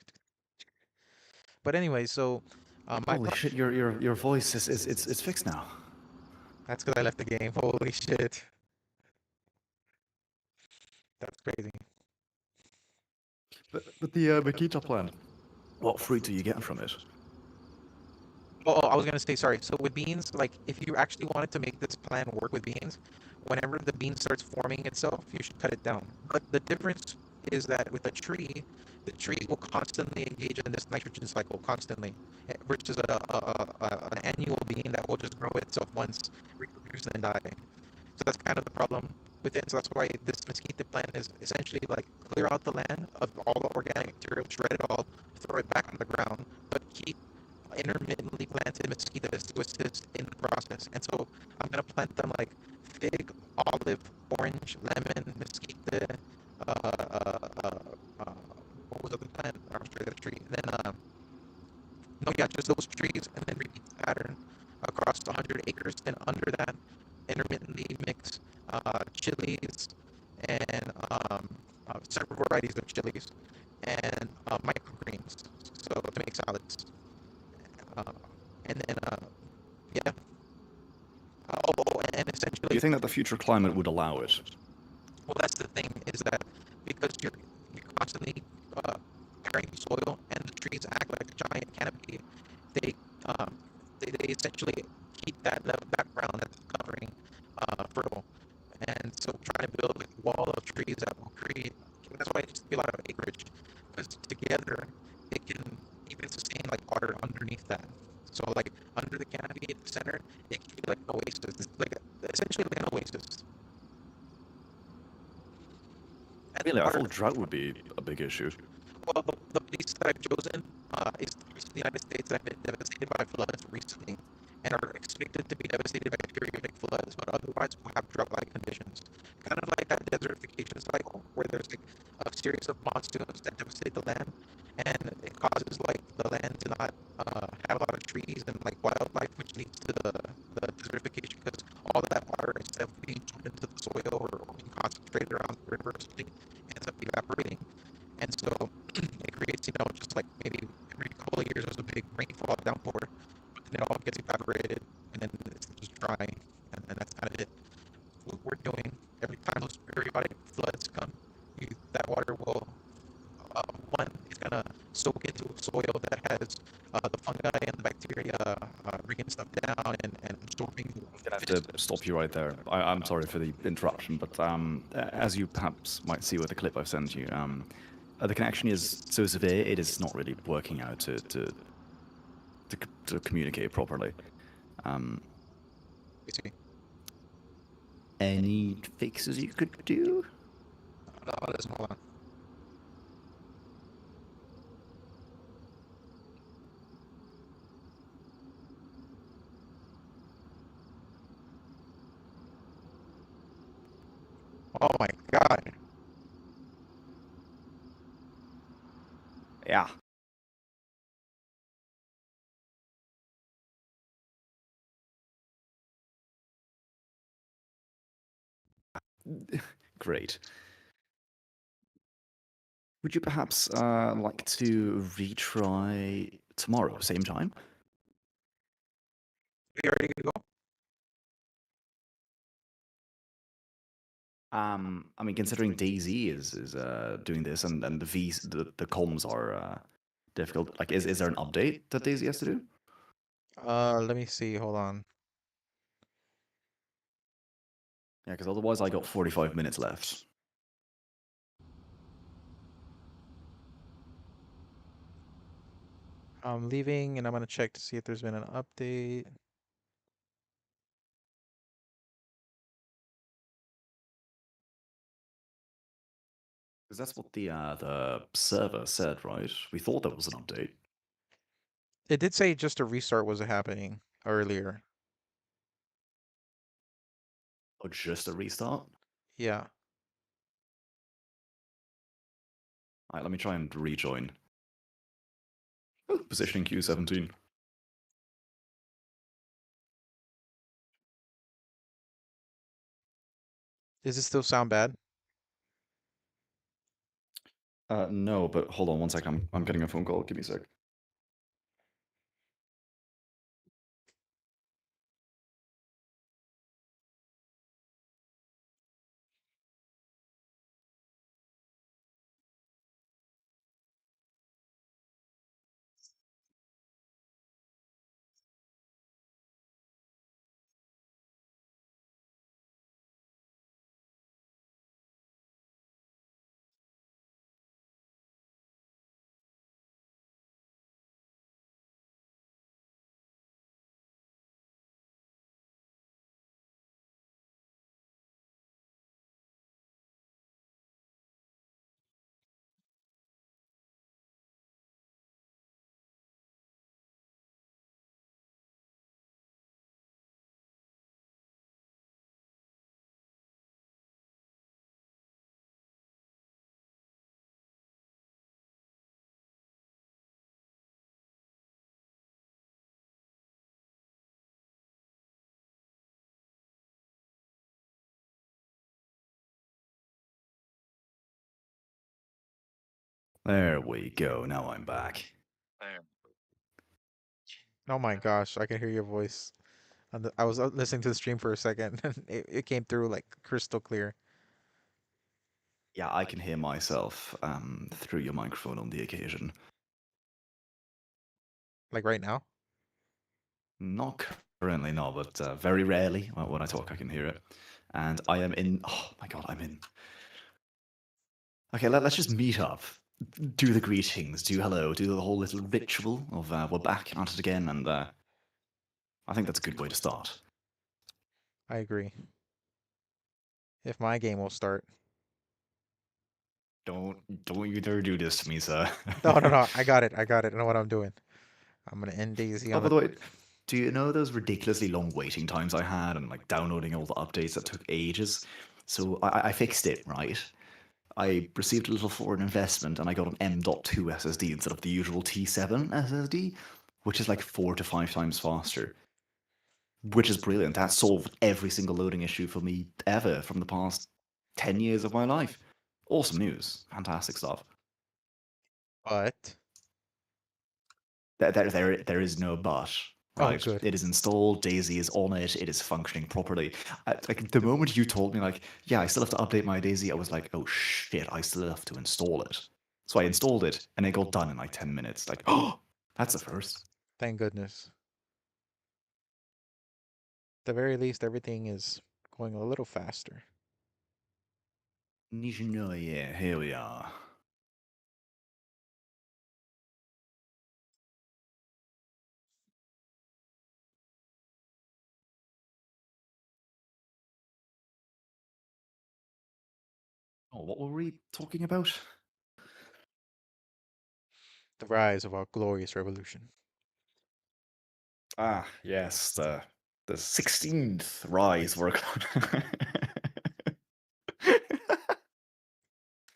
But anyway, so my Holy shit, your voice is it's fixed now. that's because I left the game. Holy shit. That's crazy. But the Makita plan. What fruit are you getting from it? Oh, I was gonna say sorry. So with beans, like if you actually wanted to make this plan work with beans, whenever the bean starts forming itself, you should cut it down. But the difference is that with a tree, the tree will constantly engage in this nitrogen cycle constantly, versus an annual bean that will just grow itself once, reproduce, and then die. So that's kind of the problem with it. So that's why this mesquite plant is essentially like clear out the land of all the organic material, shred it all, throw it back on the ground, but keep intermittently planted mosquitoes to assist in the process. And so I'm gonna plant them like fig, olive, orange, lemon, mesquite, what was the other plant? I'm sure the tree. And then no, yeah, just those trees, and then repeat the pattern across 100 acres. And under that, intermittently mix chilies and several varieties of chilies and microgreens, so to make salads. Uh, and then yeah. And Do you essentially, think that the future climate would allow it? well, that's the thing is that because you're constantly uh, carrying the soil and the trees act like a giant canopy, they um, they essentially keep that background that's covering fertile. And so trying to build like a wall of trees that will create, that's why it needs to be a lot of acreage, because together it can even sustain like water underneath that. So like under the canopy at the center, it can be like an oasis. It's like essentially like an oasis. And the Really, I water, thought drought would be a big issue. well, the place that I've chosen is the parts of the United States that have been devastated by floods recently and are expected to be devastated by periodic floods, but otherwise will have drought-like conditions. Kind of like that desertification cycle where there's like a series of monsoons that devastate the land, and it causes like the land to not have a lot of trees and like wildlife, which leads to the desertification because all of that water instead of being pumped into the soil or being concentrated around the rivers, ends up evaporating. And so it creates, just like maybe every couple of years there's a big rainfall downpour, but then it all gets evaporated and then it's just dry, and that's kind of it. What we're doing every time those periodic floods come, that water will, one, it's gonna soak into a soil that has the fungi and the bacteria breaking stuff down and absorbing. I have to stop you right there. I'm sorry for the interruption, but as you perhaps might see with the clip I've sent you, the connection is so severe it is not really working out to communicate properly. You see, Any fixes you could do? no, listen, hold on. Oh my god. Yeah. Great. Would you perhaps like to retry tomorrow, same time? We ready to go? I mean, considering DayZ is doing this and the comms are difficult. Like, is there an update that DayZ has to do? Let me see. Hold on. Yeah, because otherwise I got 45 minutes left. I'm leaving, and I'm gonna check to see if there's been an update. Because that's what the server said, right? We thought there was an update. It did say just a restart was happening earlier. Or just a restart? Yeah. Alright, let me try and rejoin. Oh, positioning Q17. Does it still sound bad? No, but hold on one sec. I'm getting a phone call. Give me a sec. There we go. Now I'm back. Oh my gosh, I can hear your voice. I was listening to the stream for a second, and it came through like crystal clear. Yeah, I can hear myself through your microphone on the occasion. Like right now? Not currently, no, but very rarely when I talk, I can hear it. And I am in. Oh my god, I'm in. Okay, let's just meet up. Do the greetings, do hello, do the whole little ritual of we're back at it again, and I think that's a good way to start. I agree. If my game will start. Don't you dare do this to me, sir. No, no, no. I got it. I got it. I know what I'm doing. I'm gonna end Daisy Oh, on by the. the way, do you know those ridiculously long waiting times I had and like downloading all the updates that took ages? So I fixed it, right? I received a little foreign investment and I got an M.2 SSD instead of the usual T7 SSD, which is like 4 to 5 times faster. Which is brilliant. That solved every single loading issue for me ever from the past 10 years of my life. Awesome news. Fantastic stuff. But. There is no but, Oh, right? good. It is installed, Daisy is on it, it is functioning properly. Like the moment you told me, like, yeah, I still have to update my Daisy, I was like, oh shit, I still have to install it. So I installed it, and it got done in like 10 minutes. Like, oh, that's a first. Thank goodness. At the very least, everything is going a little faster. Yeah, here we are. Oh, what were we talking about? The rise of our glorious revolution. Ah, yes, the 16th rise we're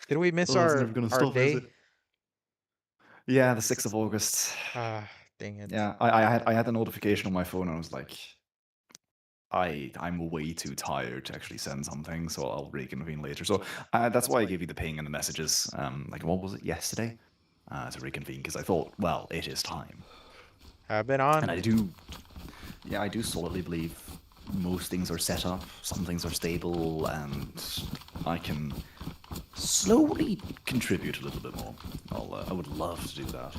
Did we miss Oh, it's never gonna our stop, is it? day? Yeah, the 6th of August. Ah, dang it. Yeah, I had a notification on my phone and I was like, I'm way too tired to actually send something, so I'll reconvene later. So that's why I gave you the ping and the messages. Like what was it yesterday? To reconvene because I thought, well, it is time. Have been And on. I do, yeah, I do solidly believe most things are set up, some things are stable, and I can slowly contribute a little bit more. I would love to do that.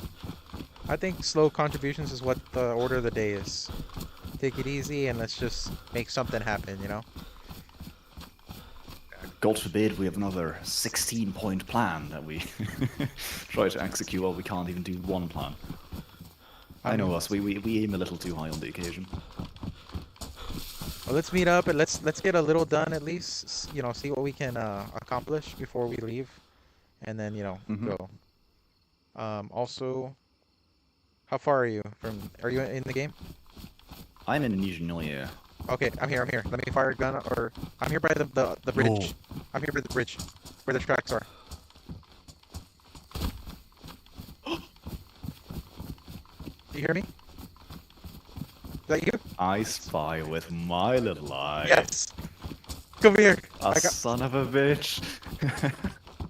I think slow contributions is what the order of the day is. Take it easy and let's just make something happen, you know? God forbid we have another 16-point plan that we try to execute while we can't even do one plan. I know us. We aim a little too high on the occasion. Well, let's meet up and let's get a little done at least. You know, see what we can accomplish before we leave, and then go. Also, how far are you from? Are you in the game? I'm in Indonesia. Okay, I'm here. Let me fire a gun, or I'm here by the bridge. Oh. I'm here by the bridge, where the tracks are. You hear me? Is that you? I spy with my little eye. Yes. Come here. Son of a bitch.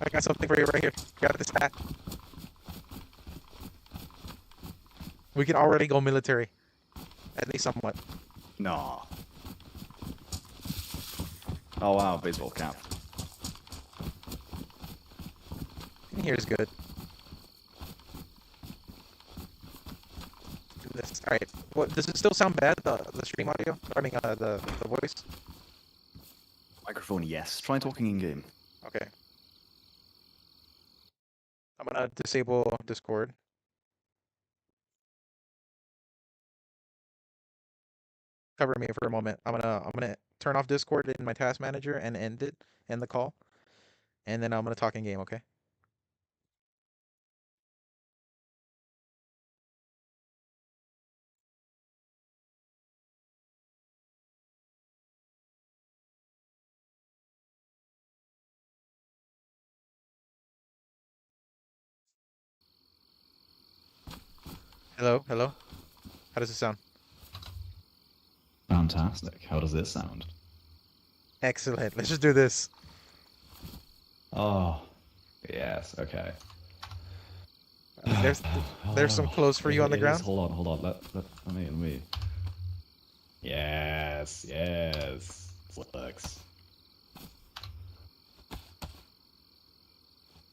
I got something for you right here. Got this hat. We can already go military, at least somewhat. No. Oh wow, baseball cap. Here's good. Do this. All right. What does it still sound bad? The stream audio? I mean, the voice. Microphone, yes. Try talking in game. Okay. I'm gonna disable Discord. Cover me for a moment. I'm gonna turn off Discord in my task manager and end the call, and then I'm gonna talk in game. Okay. Hello, hello. How does it sound? Fantastic. How does this sound? Excellent. Let's just do this. Oh, yes. Okay. There's some clothes for you on the ground. Hold on. Let me. Yes. Flex.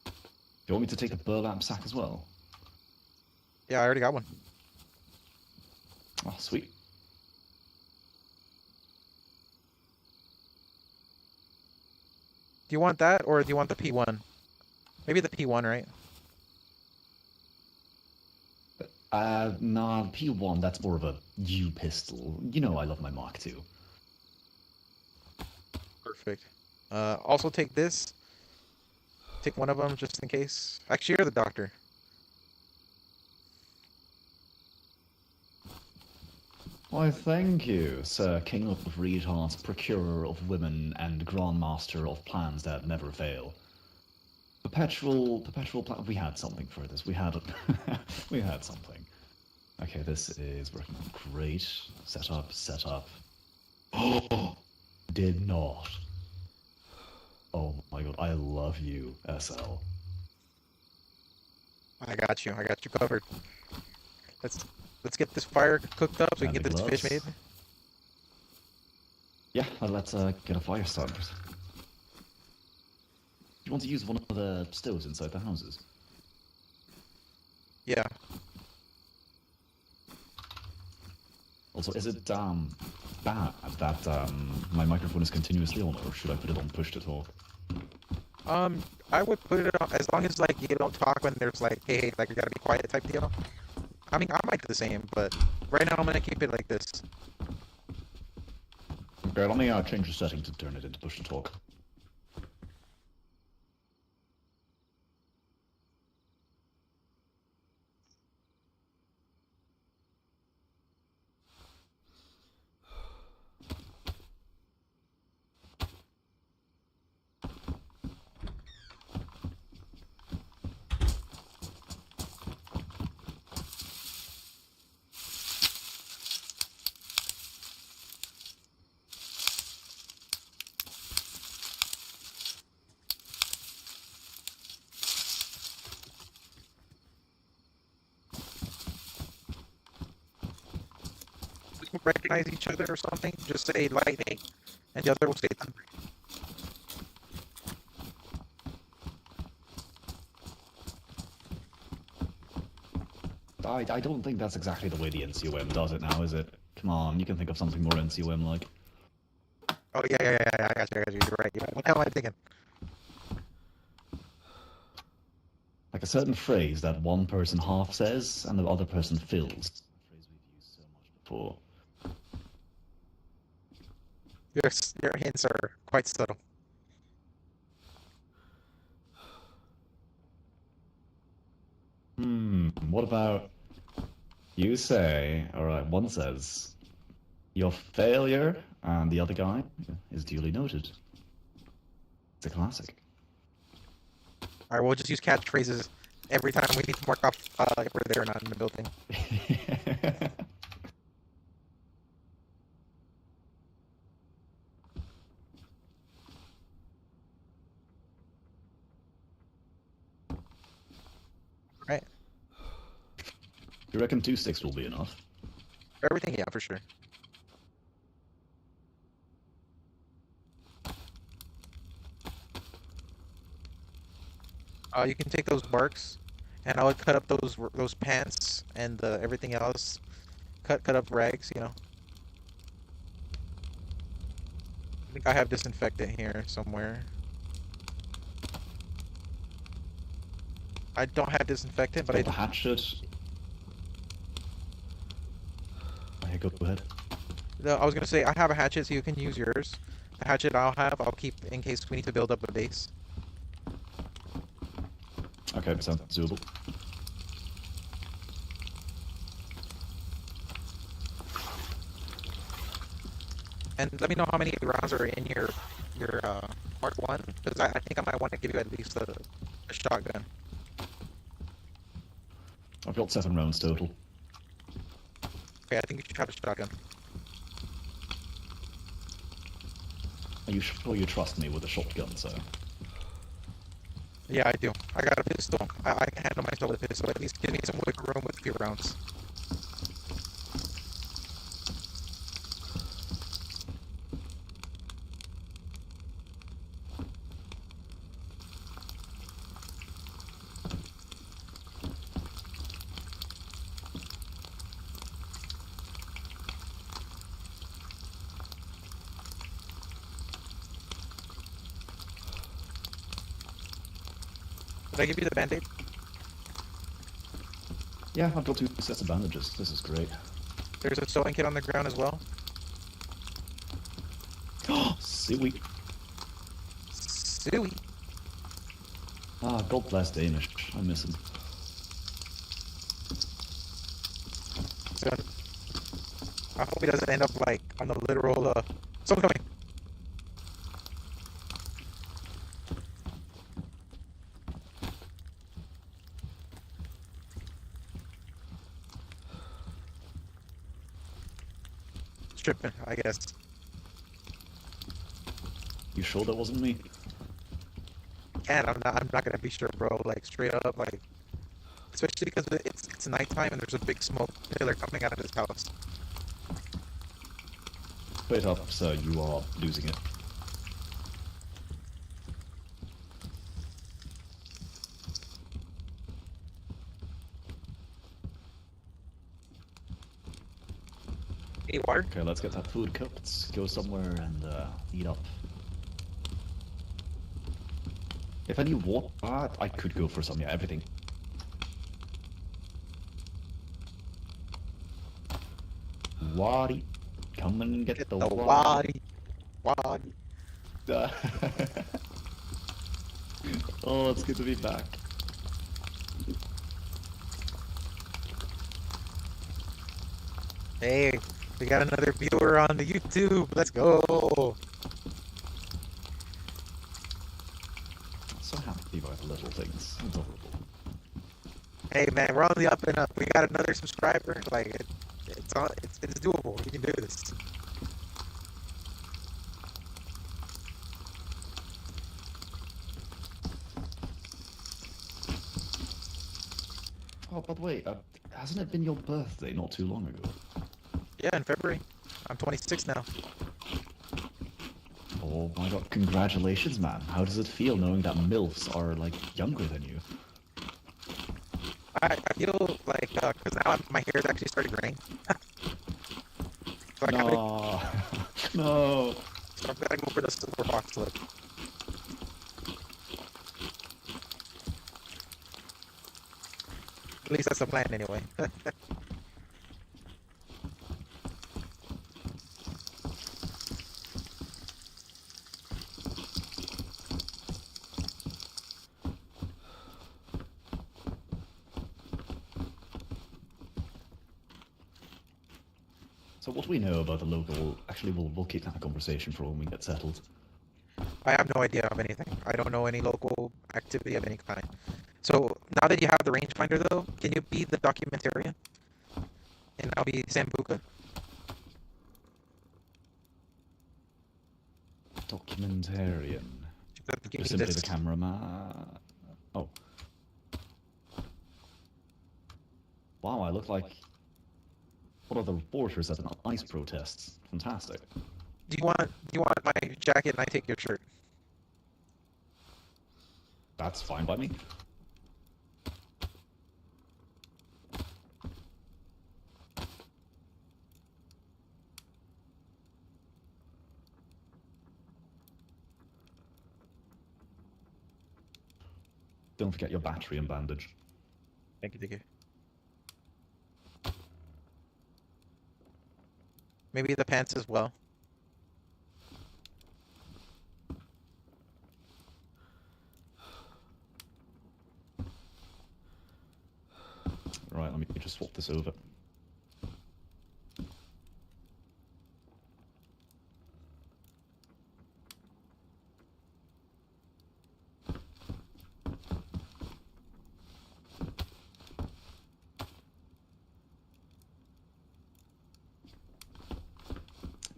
Do you want me to take the burlap sack as well? Yeah, I already got one. Oh, sweet. Do you want that, or do you want the P1? Maybe the P1, right? Nah, P1, that's more of a U pistol. You know I love my Mark II. Perfect. Also take this. Take one of them just in case. Actually, you're the doctor. Why, thank you, Sir King of Retards, Procurer of Women, and Grandmaster of Plans that never fail. Perpetual plan. We had something for this. We had something. Okay, this is working great. Set up. Oh, did not. Oh my god, I love you, SL. I got you covered. Let's get this fire cooked up so we can get this fish made. Yeah, let's get a fire started. You want to use one of the stoves inside the houses? Yeah. Also, is it bad that my microphone is continuously on, or should I put it on push to talk? I would put it on as long as like you don't talk when there's like, hey, like you gotta be quiet type deal. I mean, I might do the same, but right now I'm gonna keep it like this. Okay, let me change the setting to turn it into push to talk. We can recognize each other or something. Just say lightning, and the other will say thunder. I don't think that's exactly the way the NCOM does it now, is it? Come on, you can think of something more NCOM-like. Oh yeah, I got you. You're right. What the hell am I thinking? Like a certain phrase that one person half says and the other person fills. for. Your hints are quite subtle. What about you say, alright, one says, your failure, and the other guy is duly noted. It's a classic. Alright, we'll just use catchphrases every time we need to mark off if we're there or not in the building. Right. You reckon 2 sticks will be enough? For everything, yeah, for sure. You can take those barks, and I would cut up those pants and everything else. Cut up rags, you know. I think I have disinfectant here somewhere. I don't have disinfectant, but I Got the hatchet. Okay, go ahead. No, I was gonna say I have a hatchet, so you can use yours. The hatchet I'll keep in case we need to build up a base. Okay, sounds doable. And let me know how many rounds are in your Mark 1, because I think I might want to give you at least a shotgun. I've got 7 rounds total. Okay, I think you should have a shotgun. Are you sure you trust me with a shotgun, sir? Yeah, I do. I got a pistol. I can handle myself with a pistol. At least give me some wiggle room with a few rounds. Did I give you the band-aid? Yeah, I've got 2 sets of bandages. This is great. There's a sewing kit on the ground as well. Sweet. Sweet. Ah, God bless Danish. I miss him. So, I hope he doesn't end up like on the literal. Someone coming. Tripping, I guess. You sure that wasn't me? And I'm not gonna be sure, bro. Like straight up, like, especially because it's nighttime and there's a big smoke pillar coming out of this house. Wait up, sir. You are losing it. Need water? Okay, let's get that food cooked. Go somewhere and eat up. If I need water, I could go for some. Yeah, everything. Waddy, come and get the waddy. Wadi. Oh, it's good to be back. Hey, we got another viewer on the YouTube. Let's go. So happy about the little things. Adorable. Hey man, we're on the up and up. We got another subscriber. Like it's doable. We can do this. Oh, by the way, hasn't it been your birthday not too long ago? Yeah, in February. I'm 26 now. Oh my god, congratulations, man. How does it feel knowing that MILFs are, like, younger than you? I feel like, because now my hair's actually started graying. So No. No. So I'm gonna go for the silver fox look. At least that's the plan anyway. So what do we know about the local... Actually, we'll keep that conversation for when we get settled. I have no idea of anything. I don't know any local activity of any kind. So now that you have the rangefinder, though, can you be the documentarian? And I'll be Sambuca. Documentarian. Give Just me simply this. the cameraman. Oh. Wow, I look like one of the reporters at an ICE protest. Fantastic. Do you want my jacket and I take your shirt? That's fine by me. Don't forget your battery and bandage. Thank you, thank you. Maybe the pants as well. Right, let me just swap this over.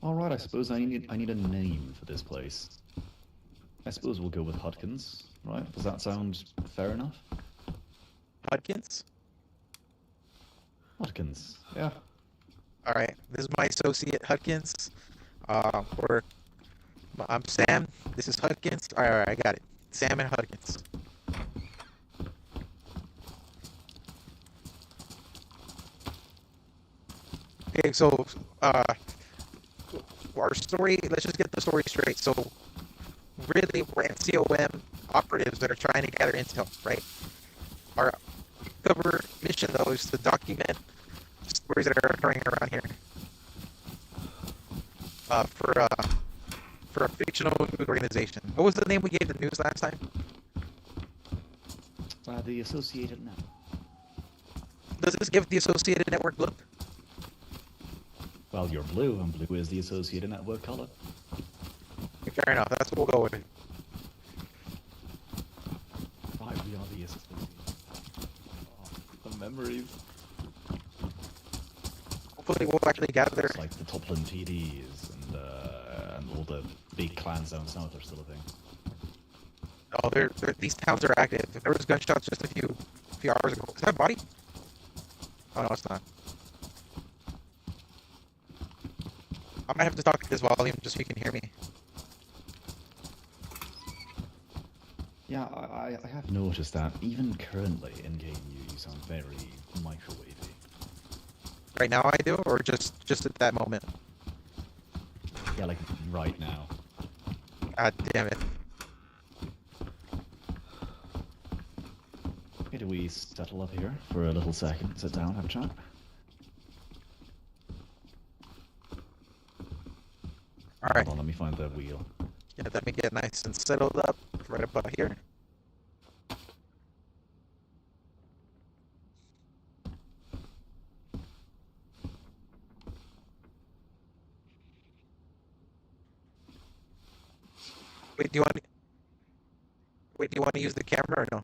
Alright, I suppose I need a name for this place. I suppose we'll go with Hudkins, right? Does that sound fair enough? Hudkins? Hudkins, yeah. Alright, this is my associate Hudkins. I'm Sam. This is Hudkins. Alright, I got it. Sam and Hudkins. Okay, so our story, let's just get the story straight. So really we're NCOM operatives that are trying to gather intel, right? Our cover mission though is to document stories that are occurring around here. For a fictional news organization. What was the name we gave the news last time? The Associated Network. Does this give the Associated Network look? Well, you're blue, and blue is the Associated Network color. Fair enough, that's what we'll go with. Right, we are the Associated. Oh, the memories. Hopefully we'll actually gather. It's like the Toplin PDs and all the big clans down south are still a thing. Oh, these towns are active. There was gunshots just a few hours ago. Is that a body? Oh no, it's not. I might have to talk at this volume just so you can hear me. Yeah, I have noticed that even currently in game you sound very microwavy. Right now I do, or just at that moment? Yeah, like right now. God damn it. Okay, do we settle up here for a little second, sit down, have a chat? Alright. Hold on, let me find the wheel. Yeah, let me get nice and settled up right about here. Wait, do you want to use the camera or no?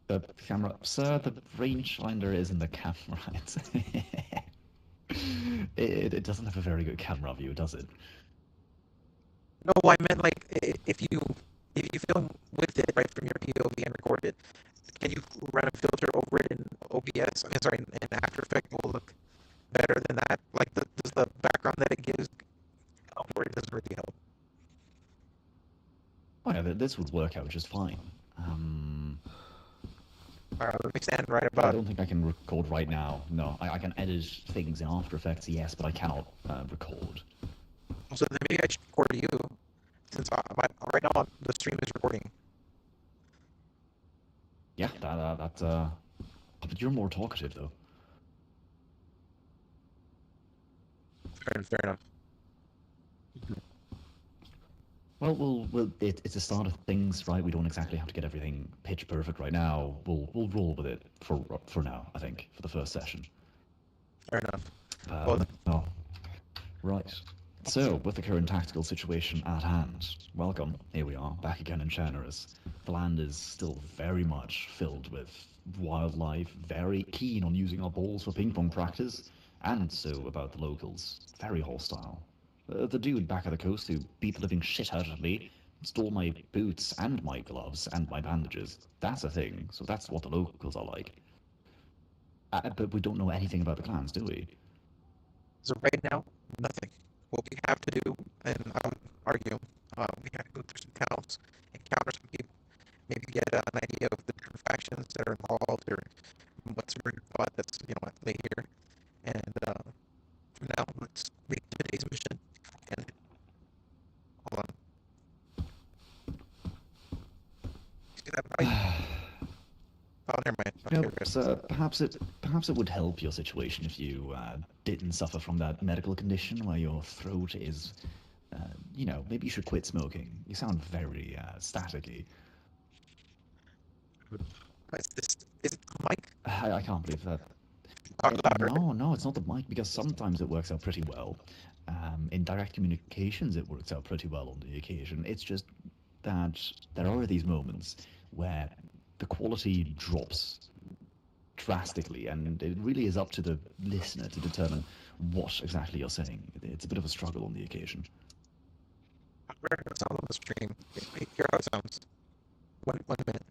The camera, sir, the rangefinder is in the camera. It doesn't have a very good camera view, does it? No, I meant like if you film with it right from your POV and record it, can you run a filter over it in OBS? I mean, sorry, in After Effects will look better than that. Like does the background that it gives help, or it doesn't really help? Oh yeah, this would work out just fine. Alright, let me stand right I about. don't think I can record right now. No, I can edit things in After Effects, yes, but I cannot record. So then maybe I should record you, since right now the stream is recording. Yeah, but you're more talkative though. Fair enough. Well, it's the start of things, right? We don't exactly have to get everything pitch perfect right now. We'll roll with it for now, I think, for the first session. Fair enough. Well, Oh, right. So, with the current tactical situation at hand, welcome. Here we are, back again in Chernarus. The land is still very much filled with wildlife, very keen on using our balls for ping pong practice, and so about the locals, very hostile. The dude back at the coast who beat the living shit out of me, stole my boots and my gloves and my bandages. That's a thing, so that's what the locals are like. But we don't know anything about the clans, do we? so right now, nothing. What we have to do, and I would argue, we have to go through some towns, encounter some people, maybe get an idea of the different factions that are involved or what's really thought that's lay here. And for now, let's read today's mission. And hold on. See that bike? Oh, never mind. No, Okay, so perhaps it would help your situation if you didn't suffer from that medical condition where your throat is, maybe you should quit smoking. You sound very staticky. Is it the mic? I can't believe that. Talk louder. No, it's not the mic because sometimes it works out pretty well. In direct communications, it works out pretty well on the occasion. It's just that there are these moments where the quality drops drastically, and it really is up to the listener to determine what exactly you're saying. It's a bit of a struggle on the occasion. Where it sounds on the stream. Hear how it sounds. One minute.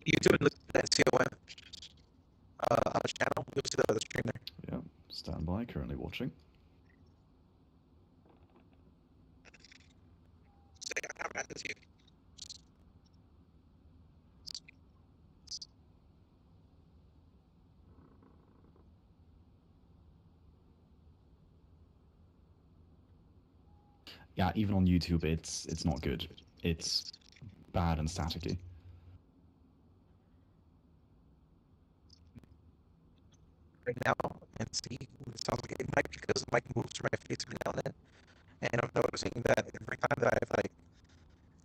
YouTube and look at NCOM on the channel. You'll see the other stream there. Yeah, stand by, currently watching. So yeah, how bad is you? Yeah, even on YouTube, it's not good. It's bad and staticky. Right now and see what it sounds like. It might be because the mic moves from my face every now and then. And I'm noticing that every time that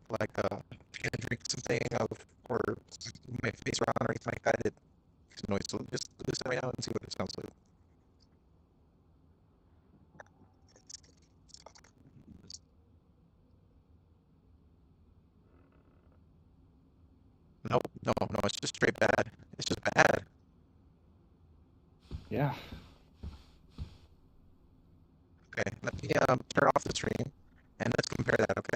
I've taken a drink something or move my face around or anything like that, it makes a noise. So just listen right now and see what it sounds like. No, it's just straight bad. It's just bad. Yeah. Okay, let me turn off the stream and let's compare that, okay?